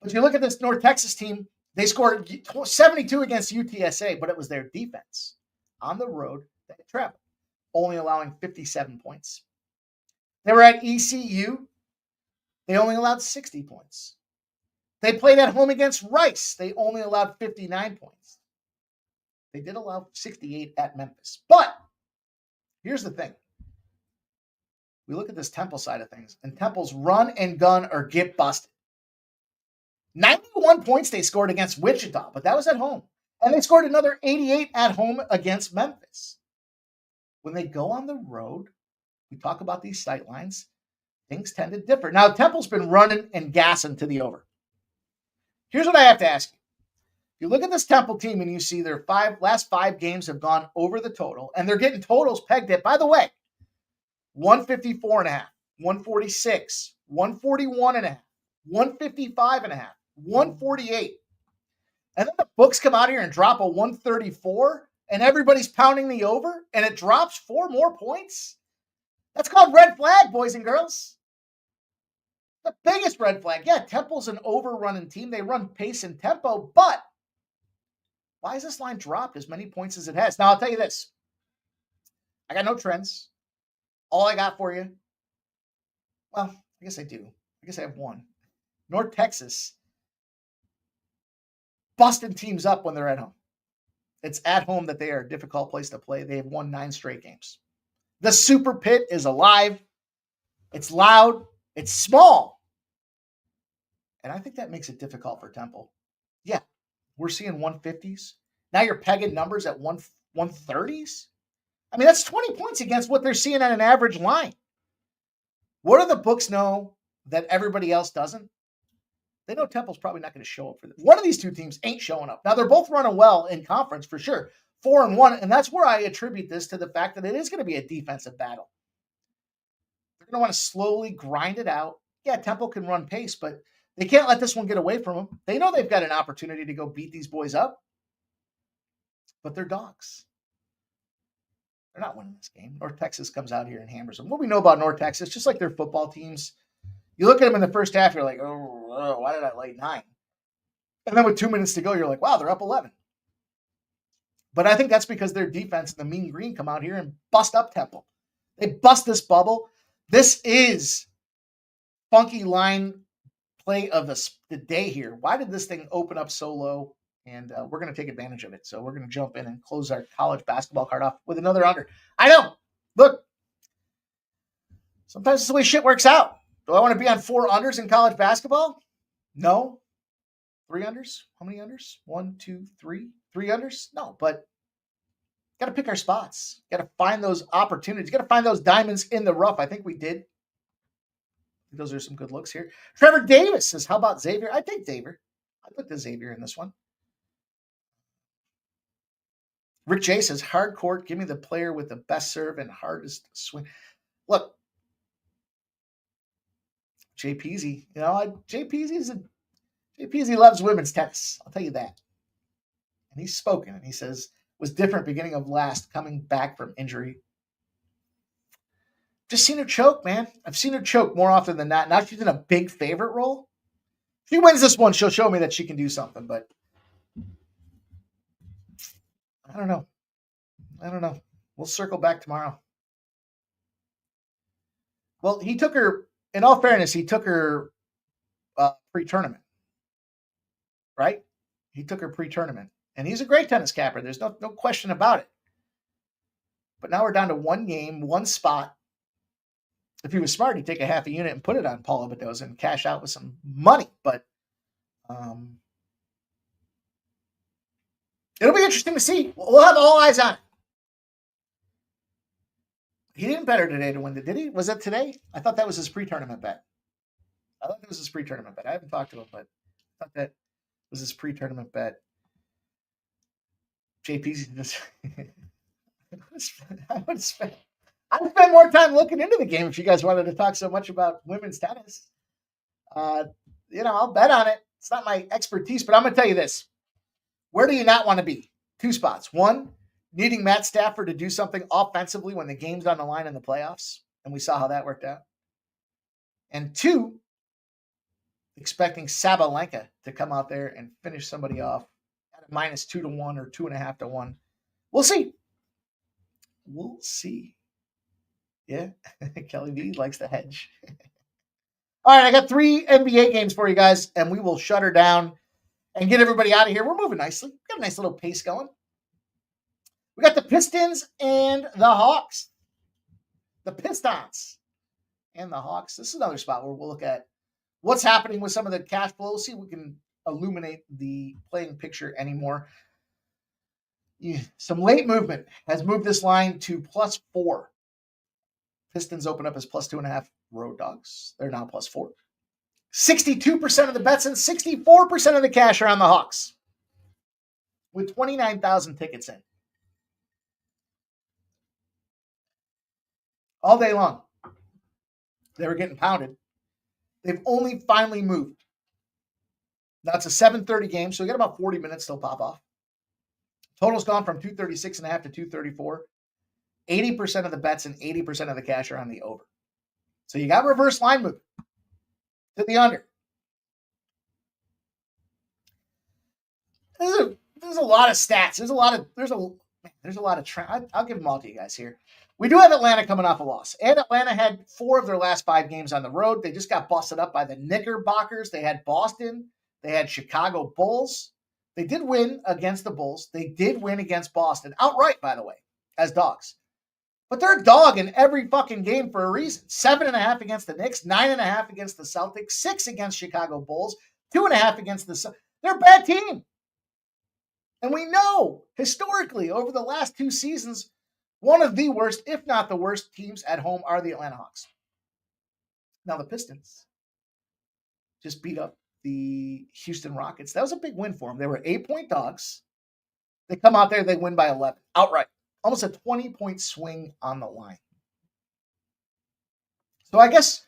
But you look at this North Texas team, they scored 72 against UTSA, but it was their defense on the road that traveled, only allowing 57 points. They were at ECU. They only allowed 60 points. They played at home against Rice. They only allowed 59 points. They did allow 68 at Memphis. But here's the thing. We look at this Temple side of things, and Temple's run and gun or get busted. 91 points they scored against Wichita, but that was at home. And they scored another 88 at home against Memphis. When they go on the road, we talk about these sight lines, things tend to differ. Now, Temple's been running and gassing to the over. Here's what I have to ask you. If you look at this Temple team and you see their last five games have gone over the total, and they're getting totals pegged at, by the way, 154.5, 146, 141.5, 155.5, 148. And then the books come out here and drop a 134, and everybody's pounding the over, and it drops 4 more points. That's called red flag, boys and girls. The biggest red flag. Yeah, Temple's an overrunning team. They run pace and tempo, but why has this line dropped as many points as it has? Now, I'll tell you this. I got no trends. All I got for you, well, I guess I do. I guess I have one. North Texas busting teams up when they're at home. It's at home that they are a difficult place to play. They have won 9 straight games. The Super Pit is alive. It's loud. It's small. And I think that makes it difficult for Temple. Yeah, we're seeing 150s. Now you're pegging numbers at 130s. I mean, that's 20 points against what they're seeing at an average line. What do the books know that everybody else doesn't? They know Temple's probably not going to show up for this. One of these two teams ain't showing up. Now, they're both running well in conference for sure. 4-1, and that's where I attribute this to the fact that it is going to be a defensive battle. They're going to want to slowly grind it out. Yeah, Temple can run pace, but they can't let this one get away from them. They know they've got an opportunity to go beat these boys up, but they're dogs. They're not winning this game. North Texas comes out here and hammers them. What we know about North Texas, just like their football teams, you look at them in the first half, you're like, oh, why did I lay 9? And then with 2 minutes to go, you're like, wow, they're up 11. But I think that's because their defense and the Mean Green come out here and bust up Temple. They bust this bubble. This is funky line play of the day here. Why did this thing open up so low? And we're going to take advantage of it. So we're going to jump in and close our college basketball card off with another under. I know. Look, sometimes it's the way shit works out. Do I want to be on 4 unders in college basketball? No. 3 unders? How many unders? 1, 2, 3. 3 unders? No, but got to pick our spots. Got to find those opportunities. Got to find those diamonds in the rough. I think we did. Those are some good looks here. Trevor Davis says, how about Xavier? I think Xavier. I looked at Xavier in this one. Rick J says, hard court, give me the player with the best serve and hardest swing. Look, Jay Peasy, Jay Peasy loves women's tennis. I'll tell you that. And he's spoken, and he says, was different beginning of last, coming back from injury. Just seen her choke, man. I've seen her choke more often than not. Now she's in a big favorite role. If she wins this one, she'll show me that she can do something, but I don't know. We'll circle back tomorrow. Well, he took her, in all fairness, he took her pre-tournament, right? He took her pre-tournament. And he's a great tennis capper. There's no question about it. But now we're down to one game, one spot. If he was smart, he'd take a half a unit and put it on Paula Badoza and cash out with some money. But it'll be interesting to see. We'll have all eyes on it. He didn't bet her today to win it, did he? Was that today? I thought that was his pre-tournament bet. I haven't talked to him, but I thought that was his pre-tournament bet. JP's just... I would spend more time looking into the game if you guys wanted to talk so much about women's tennis. I'll bet on it. It's not my expertise, but I'm going to tell you this. Where do you not want to be? 2 spots. 1, needing Matt Stafford to do something offensively when the game's on the line in the playoffs, and we saw how that worked out. And 2, expecting Sabalenka to come out there and finish somebody off at a -2 to 1 or 2.5 to 1. We'll see. Yeah, Kelly V likes to hedge. All right, I got 3 NBA games for you guys, and we will shut her down and get everybody out of here. We're moving nicely. We got a nice little pace going. We got the Pistons and the Hawks. The Pistons and the Hawks. This is another spot where we'll look at what's happening with some of the cash flow. See if we can illuminate the playing picture anymore. Some late movement has moved this line to +4. Pistons open up as +2.5. Road dogs. They're now +4. 62% of the bets and 64% of the cash are on the Hawks, with 29,000 tickets in. All day long, they were getting pounded. They've only finally moved. Now it's a 7:30 game, so we got about 40 minutes till pop off. Total's gone from 236.5 to 234. 80% of the bets and 80% of the cash are on the over. So you got reverse line movement to the under. There's a lot of stats. There's a lot of trend. I'll give them all to you guys here. We do have Atlanta coming off a loss. And Atlanta had 4 of their last 5 games on the road. They just got busted up by the Knickerbockers. They had Boston. They had Chicago Bulls. They did win against the Bulls. They did win against Boston outright, by the way, as dogs. But they're a dog in every fucking game for a reason. 7.5 against the Knicks, 9.5 against the Celtics, 6 against Chicago Bulls, 2.5 against the... They're a bad team. And we know, historically, over the last 2 seasons, one of the worst, if not the worst, teams at home are the Atlanta Hawks. Now the Pistons just beat up the Houston Rockets. That was a big win for them. They were 8-point dogs. They come out there, they win by 11, outright. Almost a 20-point swing on the line. So I guess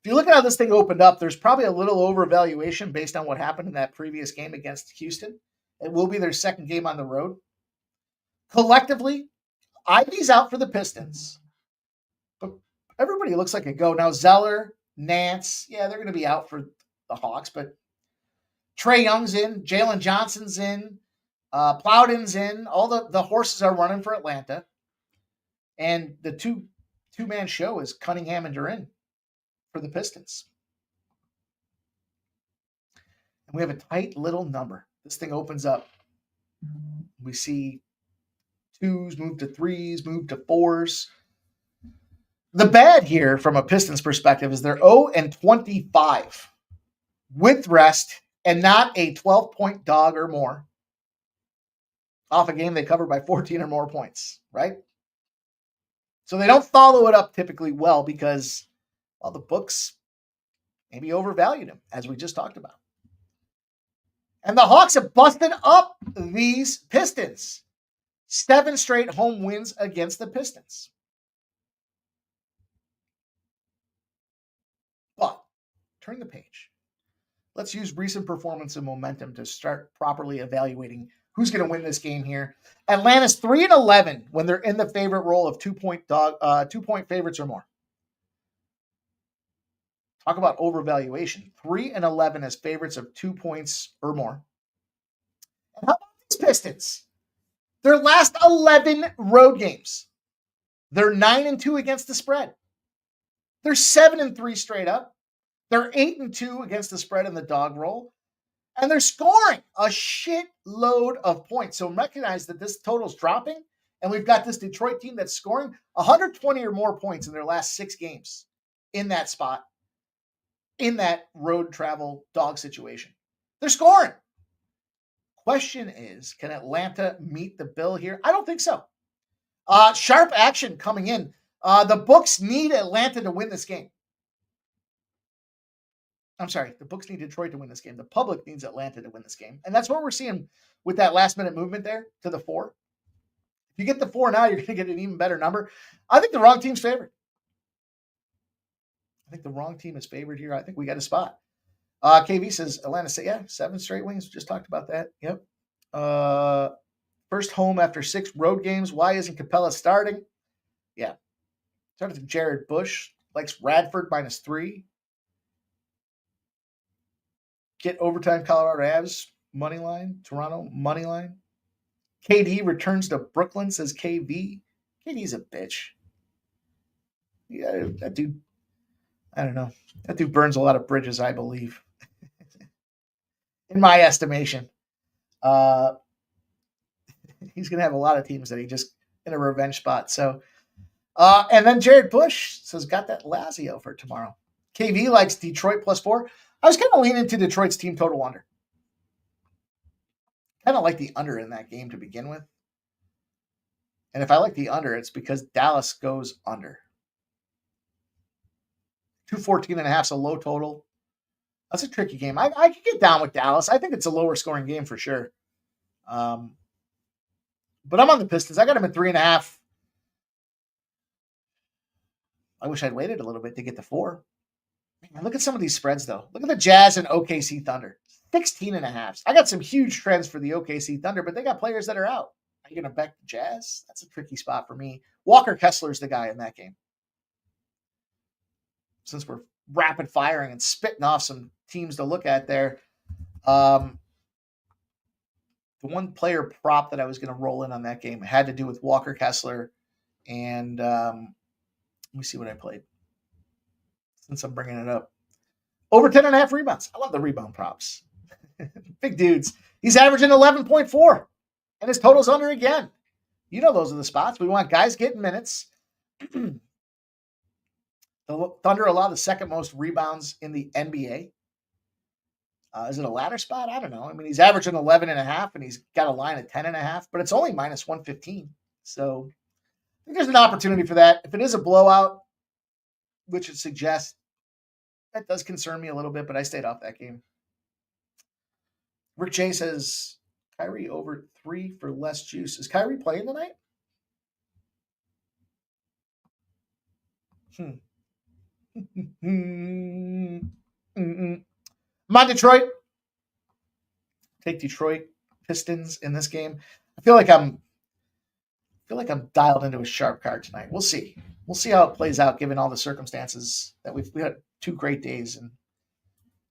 if you look at how this thing opened up, there's probably a little overvaluation based on what happened in that previous game against Houston. It will be their second game on the road. Collectively, Ivy's out for the Pistons. But everybody looks like a go. Now, Zeller, Nance, yeah, they're going to be out for the Hawks, but Trae Young's in, Jalen Johnson's in, Plowden's in. All the horses are running for Atlanta. And the two-man show is Cunningham and Duren for the Pistons. And we have a tight little number. This thing opens up. We see 2s move to 3s, move to 4s. The bad here from a Pistons perspective is they're 0-25 with rest and not a 12-point dog or more off a game they cover by 14 or more points, right? So they don't follow it up typically well because, well, the books maybe overvalued them, as we just talked about. And the Hawks have busted up these Pistons. 7 straight home wins against the Pistons. But, turn the page. Let's use recent performance and momentum to start properly evaluating Who's going to win this game here? Atlanta's 3-11 when they're in the favorite role of 2-point favorites or more. Talk about overvaluation. 3-11 as favorites of 2 points or more. And how about these Pistons? Their last 11 road games, they're 9-2 against the spread. They're 7-3 straight up. They're 8-2 against the spread in the dog roll. And they're scoring a shitload of points. So recognize that this total's dropping. And we've got this Detroit team that's scoring 120 or more points in their last 6 games in that spot, in that road travel dog situation. They're scoring. Question is, can Atlanta meet the bill here? I don't think so. Sharp action coming in. The books need Atlanta to win this game. I'm sorry, the books need Detroit to win this game. The public needs Atlanta to win this game. And that's what we're seeing with that last-minute movement there to the 4. If you get the 4 now, you're going to get an even better number. I think the wrong team's favored. I think the wrong team is favored here. I think we got a spot. KV says, Atlanta say, yeah, 7 straight wins. We just talked about that. Yep. First home after 6 road games. Why isn't Capella starting? Yeah. Started to Jared Bush. Likes Radford -3. Get overtime Colorado Avs money line. Toronto money line. KD returns to Brooklyn, says KV. KD's a bitch. Yeah, that dude, I don't know. That dude burns a lot of bridges, I believe. In my estimation. He's going to have a lot of teams that he just in a revenge spot. So, and then Jared Bush says, got that Lazio for tomorrow. KV likes Detroit +4. I was kind of leaning to Detroit's team total under. Kind of like the under in that game to begin with. And if I like the under, it's because Dallas goes under. 214.5 is a low total. That's a tricky game. I could get down with Dallas. I think it's a lower scoring game for sure. But I'm on the Pistons. I got them at 3.5. I wish I'd waited a little bit to get to 4. Man, look at some of these spreads, though. Look at the Jazz and OKC Thunder. 16.5. I got some huge trends for the OKC Thunder, but they got players that are out. Are you going to bet the Jazz? That's a tricky spot for me. Walker Kessler's the guy in that game. Since we're rapid firing and spitting off some teams to look at there, the one player prop that I was going to roll in on that game had to do with Walker Kessler. And let me see what I played. Since I'm bringing it up. Over 10.5 rebounds. I love the rebound props. Big dudes. He's averaging 11.4. And his total's under again. You know those are the spots. We want guys getting minutes. The Thunder allow the second most rebounds in the NBA. Is it a ladder spot? I don't know. I mean, he's averaging 11.5 and he's got a line of 10.5, but it's only -115. So I think there's an opportunity for that. If it is a blowout, which it suggests, that does concern me a little bit, but I stayed off that game. Rick J says, Kyrie over 3 for less juice. Is Kyrie playing tonight? I'm on Detroit. Take Detroit Pistons in this game. I feel like I'm dialed into a sharp card tonight. We'll see. We'll see how it plays out given all the circumstances that we had 2 great days, and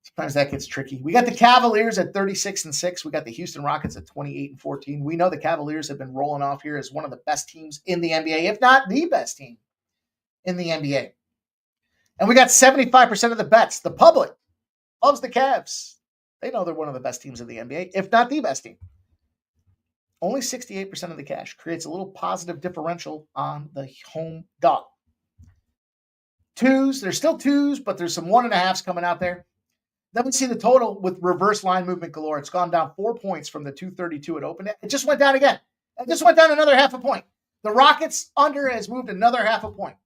sometimes that gets tricky. We got the Cavaliers at 36-6. We got the Houston Rockets at 28-14. We know the Cavaliers have been rolling off here as one of the best teams in the NBA, if not the best team in the NBA. And we got 75% of the bets. The public loves the Cavs. They know they're one of the best teams in the NBA, if not the best team. Only 68% of the cash creates a little positive differential on the home dog. 2s, there's still 2s, but there's some 1.5s coming out there. Then we see the total with reverse line movement galore. It's gone down 4 points from the 232 it opened. It just went down again. It just went down another 0.5 point. The Rockets under has moved another 0.5 point.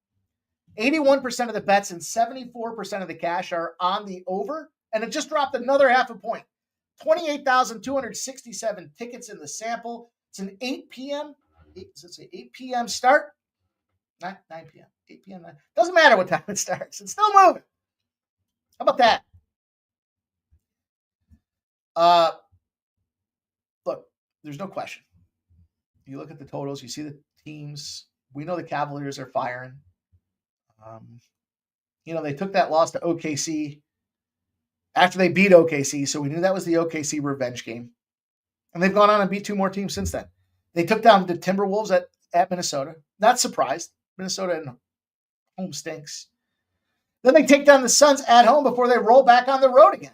81% of the bets and 74% of the cash are on the over, and it just dropped another 0.5 point. 28,267 tickets in the sample. It's an 8 p.m. Does it say 8 p.m. start? 9 p.m. 8 p.m. Doesn't matter what time it starts. It's still moving. How about that? Look, there's no question. You look at the totals, you see the teams. We know the Cavaliers are firing. They took that loss to OKC after they beat OKC, so we knew that was the OKC revenge game. And they've gone on and beat 2 more teams since then. They took down the Timberwolves at Minnesota. Not surprised. Minnesota at home stinks. Then they take down the Suns at home before they roll back on the road again.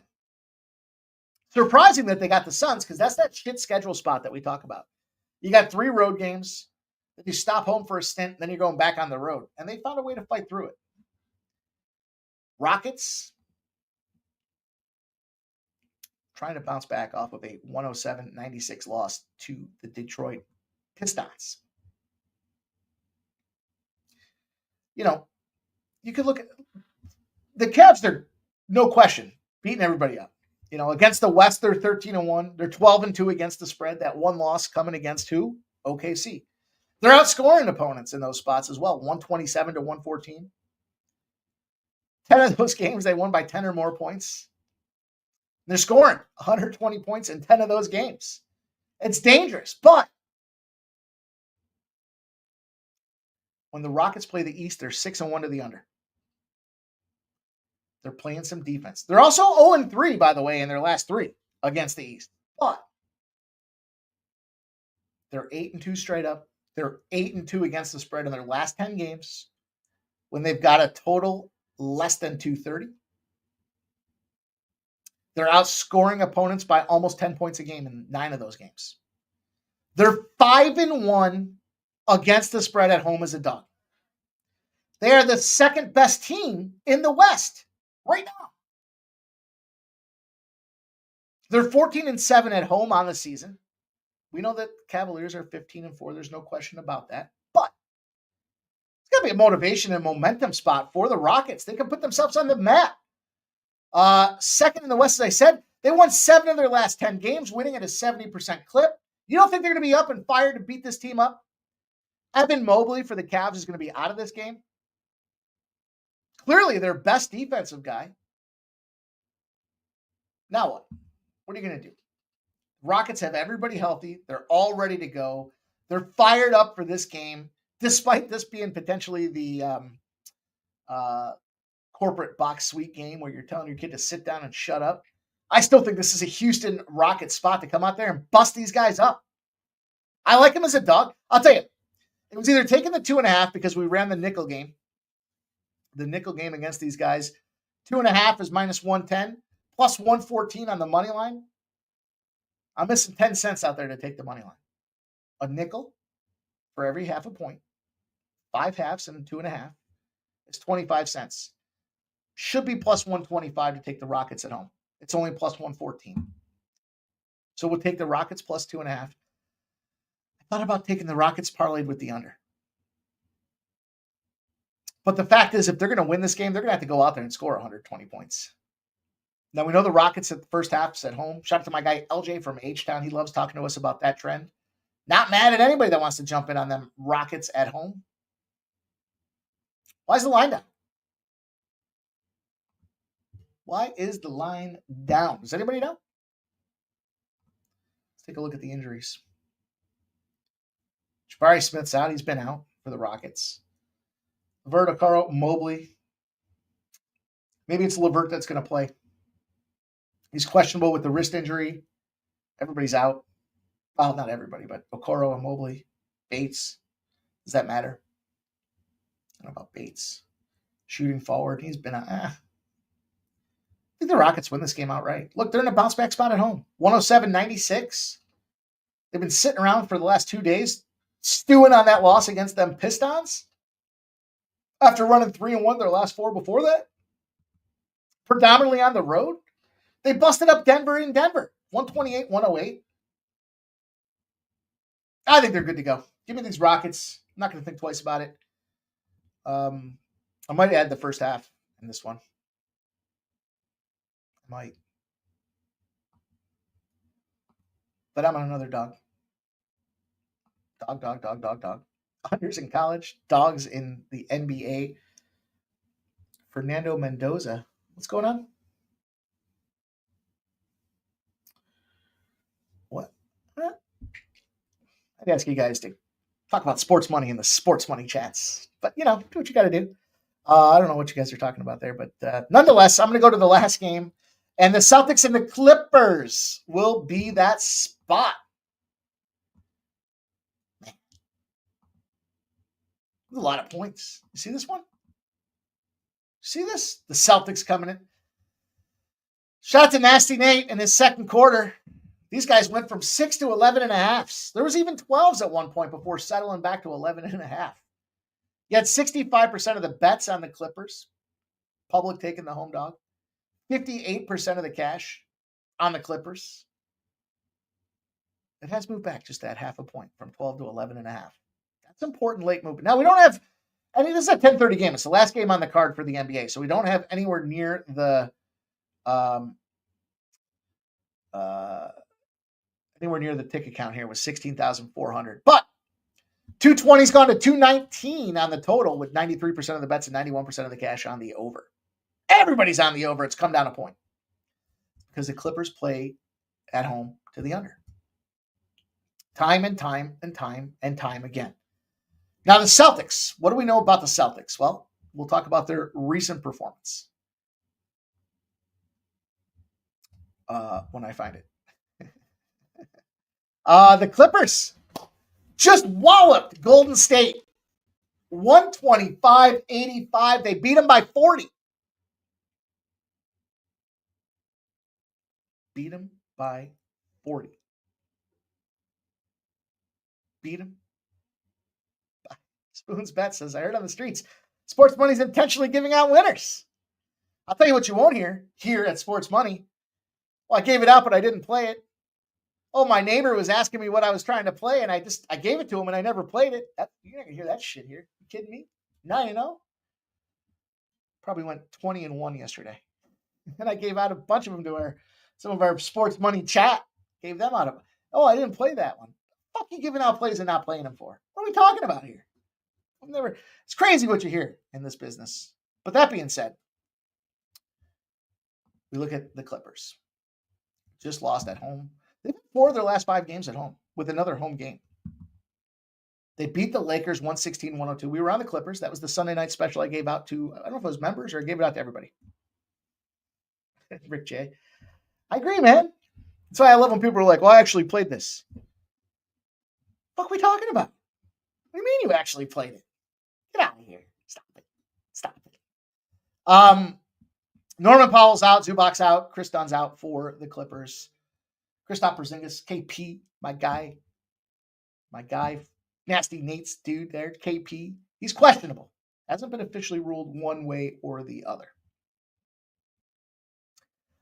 Surprising that they got the Suns, because that's that shit schedule spot that we talk about. You got 3 road games. Then you stop home for a stint, then you're going back on the road. And they found a way to fight through it. Rockets trying to bounce back off of a 107-96 loss to the Detroit Pistons. You could look at the Cavs, they're no question beating everybody up. Against the West, they're 13-1. They're 12-2 against the spread. That one loss coming against who? OKC. They're outscoring opponents in those spots as well, 127 to 114. 10 of those games, they won by 10 or more points. They're scoring 120 points in 10 of those games. It's dangerous, but when the Rockets play the East, they're 6-1 to the under. They're playing some defense. They're also 0-3, by the way, in their last 3 against the East. But they're 8-2 straight up. They're 8-2 against the spread in their last 10 games when they've got a total less than 230. They're outscoring opponents by almost 10 points a game in 9 of those games. They're 5-1 against the spread at home as a dog. They are the second best team in the West right now. They're 14-7 at home on the season. We know that Cavaliers are 15-4. There's no question about that. But it's got to be a motivation and momentum spot for the Rockets. They can put themselves on the map. Second in the West, as I said, they won 7 of their last 10 games, winning at a 70% clip. You don't think they're going to be up and fired to beat this team up? Evan Mobley for the Cavs is going to be out of this game. Clearly their best defensive guy. Now what? What are you going to do? Rockets have everybody healthy. They're all ready to go. They're fired up for this game, despite this being potentially the corporate box suite game where you're telling your kid to sit down and shut up. I still think this is a Houston Rockets spot to come out there and bust these guys up. I like him as a dog. I'll tell you, it was either taking the 2.5 because we ran the nickel game. The nickel game against these guys. 2.5 is minus 110, plus 114 on the money line. I'm missing 10 cents out there to take the money line. A nickel for every half a point. 5 halves and 2.5 is 25 cents. Should be plus 125 to take the Rockets at home. It's only plus 114. So we'll take the Rockets plus 2.5. I thought about taking the Rockets parlayed with the under. But the fact is, if they're going to win this game, they're going to have to go out there and score 120 points. Now, we know the Rockets at the first half is at home. Shout out to my guy LJ from H-Town. He loves talking to us about that trend. Not mad at anybody that wants to jump in on them Rockets at home. Why is the line down? Why is the line down? Does anybody know? Let's take a look at the injuries. Jabari Smith's out. He's been out for the Rockets. LeVert, Okoro, Mobley. Maybe it's LeVert that's going to play. He's questionable with the wrist injury. Everybody's out. Well, not everybody, but Okoro and Mobley. Bates. Does that matter? I don't know about Bates. Shooting forward. He's been out. I think the Rockets win this game outright. Look, they're in a bounce back spot at home. 107-96. They've been sitting around for the last 2 days, stewing on that loss against them Pistons. After running 3-1 their last 4 before that. Predominantly on the road. They busted up Denver in Denver. 128-108. I think they're good to go. Give me these Rockets. I'm not going to think twice about it. I might add the first half in this one. I might. But I'm on another dog. Dog. Unders in college. Dogs in the NBA. Fernando Mendoza. What's going on? What? I'd ask you guys to talk about sports money in the sports money chats. But, do what you got to do. I don't know what you guys are talking about there, but nonetheless, I'm going to go to the last game. And the Celtics and the Clippers will be that spot. Man. A lot of points. You see this one? See this? The Celtics coming in. Shout out to Nasty Nate in his second quarter. These guys went from 6 to 11.5. There was even 12s at one point before settling back to 11.5. You had 65% of the bets on the Clippers. Public taking the home dog. 58% of the cash on the Clippers. It has moved back just that half a point from 12 to 11.5. That's important late movement. Now, we don't have, this is a 10:30 game. It's the last game on the card for the NBA. So we don't have anywhere near the ticket count here with 16,400. But 220's gone to 219 on the total with 93% of the bets and 91% of the cash on the over. Everybody's on the over. It's come down a point because the Clippers play at home to the under. Time and time and time and time again. Now the Celtics. What do we know about the Celtics? Well, we'll talk about their recent performance. When I find it. The Clippers just walloped Golden State. 125-85. They beat them by 40. Beat them by 40. Beat them. Spoon's Bet says, I heard on the streets, Sports Money's intentionally giving out winners. I'll tell you what you won't hear here at Sports Money. Well, I gave it out, but I didn't play it. Oh, my neighbor was asking me what I was trying to play, and I gave it to him, and I never played it. You're not going to hear that shit here. You kidding me? 9-0? Probably went 20-1 yesterday. And I gave out a bunch of them to some of our Sports Money chat. Gave them out. Oh, I didn't play that one. Fuck you giving out plays and not playing them for? What are we talking about here? It's crazy what you hear in this business. But that being said, we look at the Clippers. Just lost at home. They've won 4 of their last 5 games at home with another home game. They beat the Lakers 116-102. We were on the Clippers. That was the Sunday night special I gave out to, I don't know if it was members or I gave it out to everybody. Rick J. I agree, man. That's why I love when people are like, well, I actually played this. What are we talking about? What do you mean you actually played it? Get out of here. Stop it. Norman Powell's out. Zubac's out. Chris Dunn's out for the Clippers. Kristaps Porzingis, KP, my guy, Nasty Nate's dude there, KP. He's questionable. Hasn't been officially ruled one way or the other.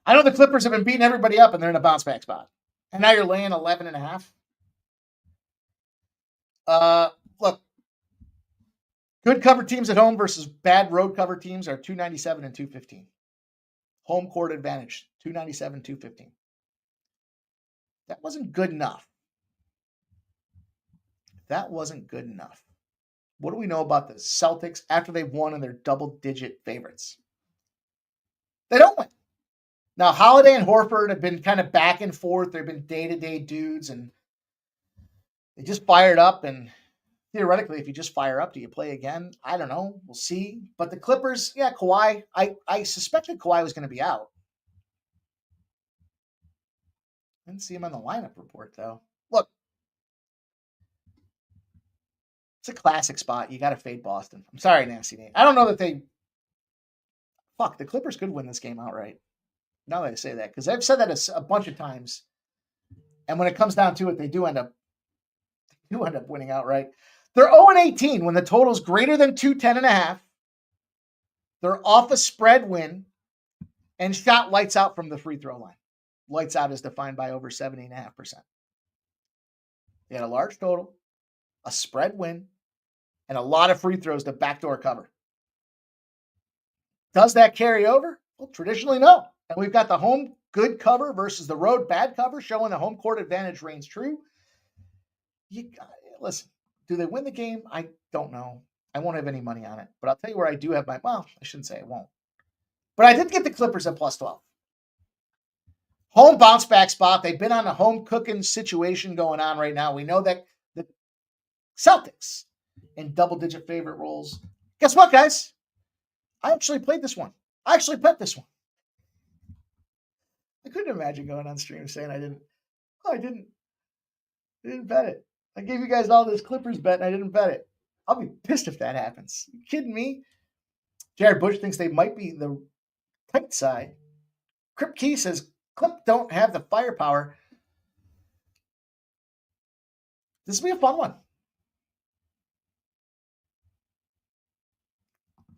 I know the Clippers have been beating everybody up and they're in a bounce back spot. And now you're laying 11.5. Look, good cover teams at home versus bad road cover teams are 297 and 215. Home court advantage, 297, 215. That wasn't good enough. What do we know about the Celtics after they've won and they're double-digit favorites? They don't win. Now, Holiday and Horford have been kind of back and forth. They've been day-to-day dudes, and they just fired up. And theoretically, if you just fire up, do you play again? I don't know. We'll see. But the Clippers, yeah, Kawhi. I suspected Kawhi was going to be out. Didn't see him on the lineup report, though. Look, it's a classic spot. You got to fade Boston. I'm sorry, Nancy Nate. I don't know that the Clippers could win this game outright. Now that I say that, because I've said that a bunch of times. And when it comes down to it, they do end up winning outright. They're 0-18 when the total's greater than 210.5. They're off a spread win and shot lights out from the free throw line. Lights out is defined by over 70.5%. They had a large total, a spread win, and a lot of free throws to backdoor cover. Does that carry over? Well, traditionally, no. And we've got the home good cover versus the road bad cover, showing the home court advantage reigns true. Listen, do they win the game? I don't know. I won't have any money on it. But I'll tell you where I do have I shouldn't say I won't. But I did get the Clippers at plus 12. Home bounce back spot. They've been on a home cooking situation going on right now. We know that the Celtics in double-digit favorite roles. Guess what, guys? I actually played this one. I actually bet this one. I couldn't imagine going on stream saying I didn't bet it. I gave you guys all this Clippers bet and I didn't bet it. I'll be pissed if that happens. You kidding me? Jared Bush thinks they might be the tight side. Crip Key says Clip don't have the firepower. This will be a fun one.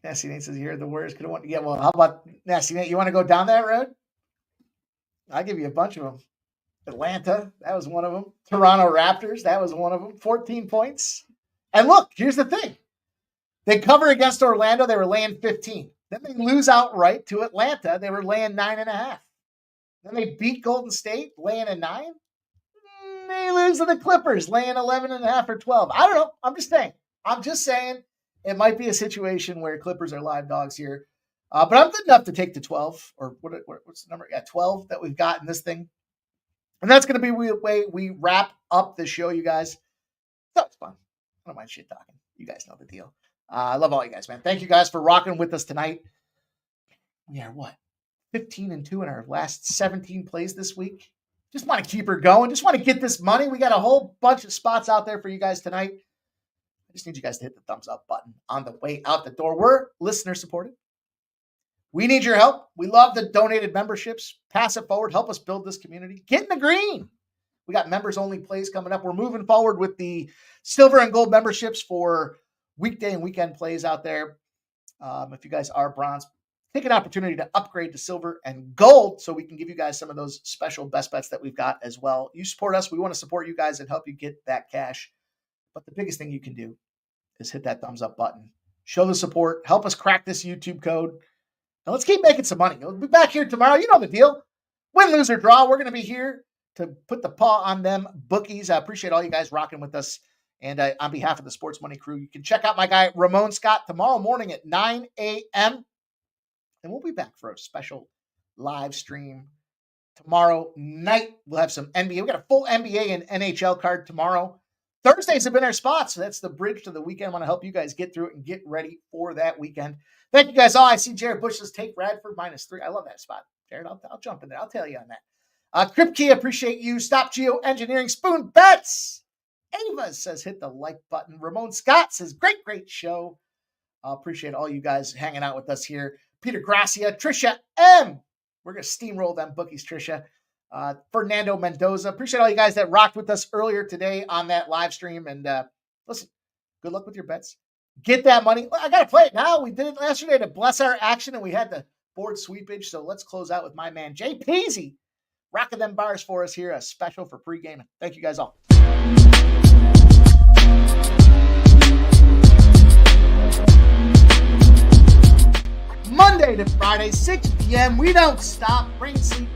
Nasty Nate says, you heard the Warriors could have won. Yeah, well, how about Nasty Nate? You want to go down that road? I'll give you a bunch of them. Atlanta, that was one of them. Toronto Raptors, that was one of them. 14 points. And look, here's the thing. They cover against Orlando. They were laying 15. Then they lose outright to Atlanta. They were laying 9.5. Then they beat Golden State, laying a 9. They lose to the Clippers, laying 11.5 or 12. I don't know. I'm just saying it might be a situation where Clippers are live dogs here. But I'm good enough to take the 12, or what's the number? Yeah, 12 that we've got in this thing. And that's going to be the way we wrap up the show, you guys. That was fun. I don't mind shit talking. You guys know the deal. I love all you guys, man. Thank you guys for rocking with us tonight. We are 15-2 in our last 17 plays this week. Just want to keep her going. Just want to get this money. We got a whole bunch of spots out there for you guys tonight. I just need you guys to hit the thumbs up button on the way out the door. We're listener supported. We need your help. We love the donated memberships. Pass it forward. Help us build this community. Get in the green. We got members-only plays coming up. We're moving forward with the silver and gold memberships for weekday and weekend plays out there. If you guys are bronze, take an opportunity to upgrade to silver and gold so we can give you guys some of those special best bets that we've got as well. You support us. We want to support you guys and help you get that cash. But the biggest thing you can do is hit that thumbs up button. Show the support. Help us crack this YouTube code. And let's keep making some money. We'll be back here tomorrow. You know the deal. Win, lose, or draw. We're going to be here to put the paw on them bookies. I appreciate all you guys rocking with us. And on behalf of the Sports Money crew, you can check out my guy, Ramon Scott, tomorrow morning at 9 a.m. And we'll be back for a special live stream tomorrow night. We'll have some NBA. We got a full NBA and NHL card tomorrow. Thursdays have been our spots, so that's the bridge to the weekend. I want to help you guys get through it and get ready for that weekend. Thank you guys all. I see Jared Bush says take Radford -3. I love that spot. Jared, I'll jump in there. I'll tell you on that. Crip Key, appreciate you. Stop Geo Engineering, Spoon Bets. Ava says hit the like button. Ramon Scott says great show. I appreciate all you guys hanging out with us here. Peter Gracia, Trisha M. We're going to steamroll them bookies, Trisha. Fernando Mendoza. Appreciate all you guys that rocked with us earlier today on that live stream. And listen, good luck with your bets. Get that money. I got to play it now. We did it yesterday to bless our action, and we had the board sweepage. So let's close out with my man, Jay Peasy, rocking them bars for us here, a special for pre-gaming. Thank you guys all. Monday to Friday, 6 p.m. We don't stop. Bring sleep.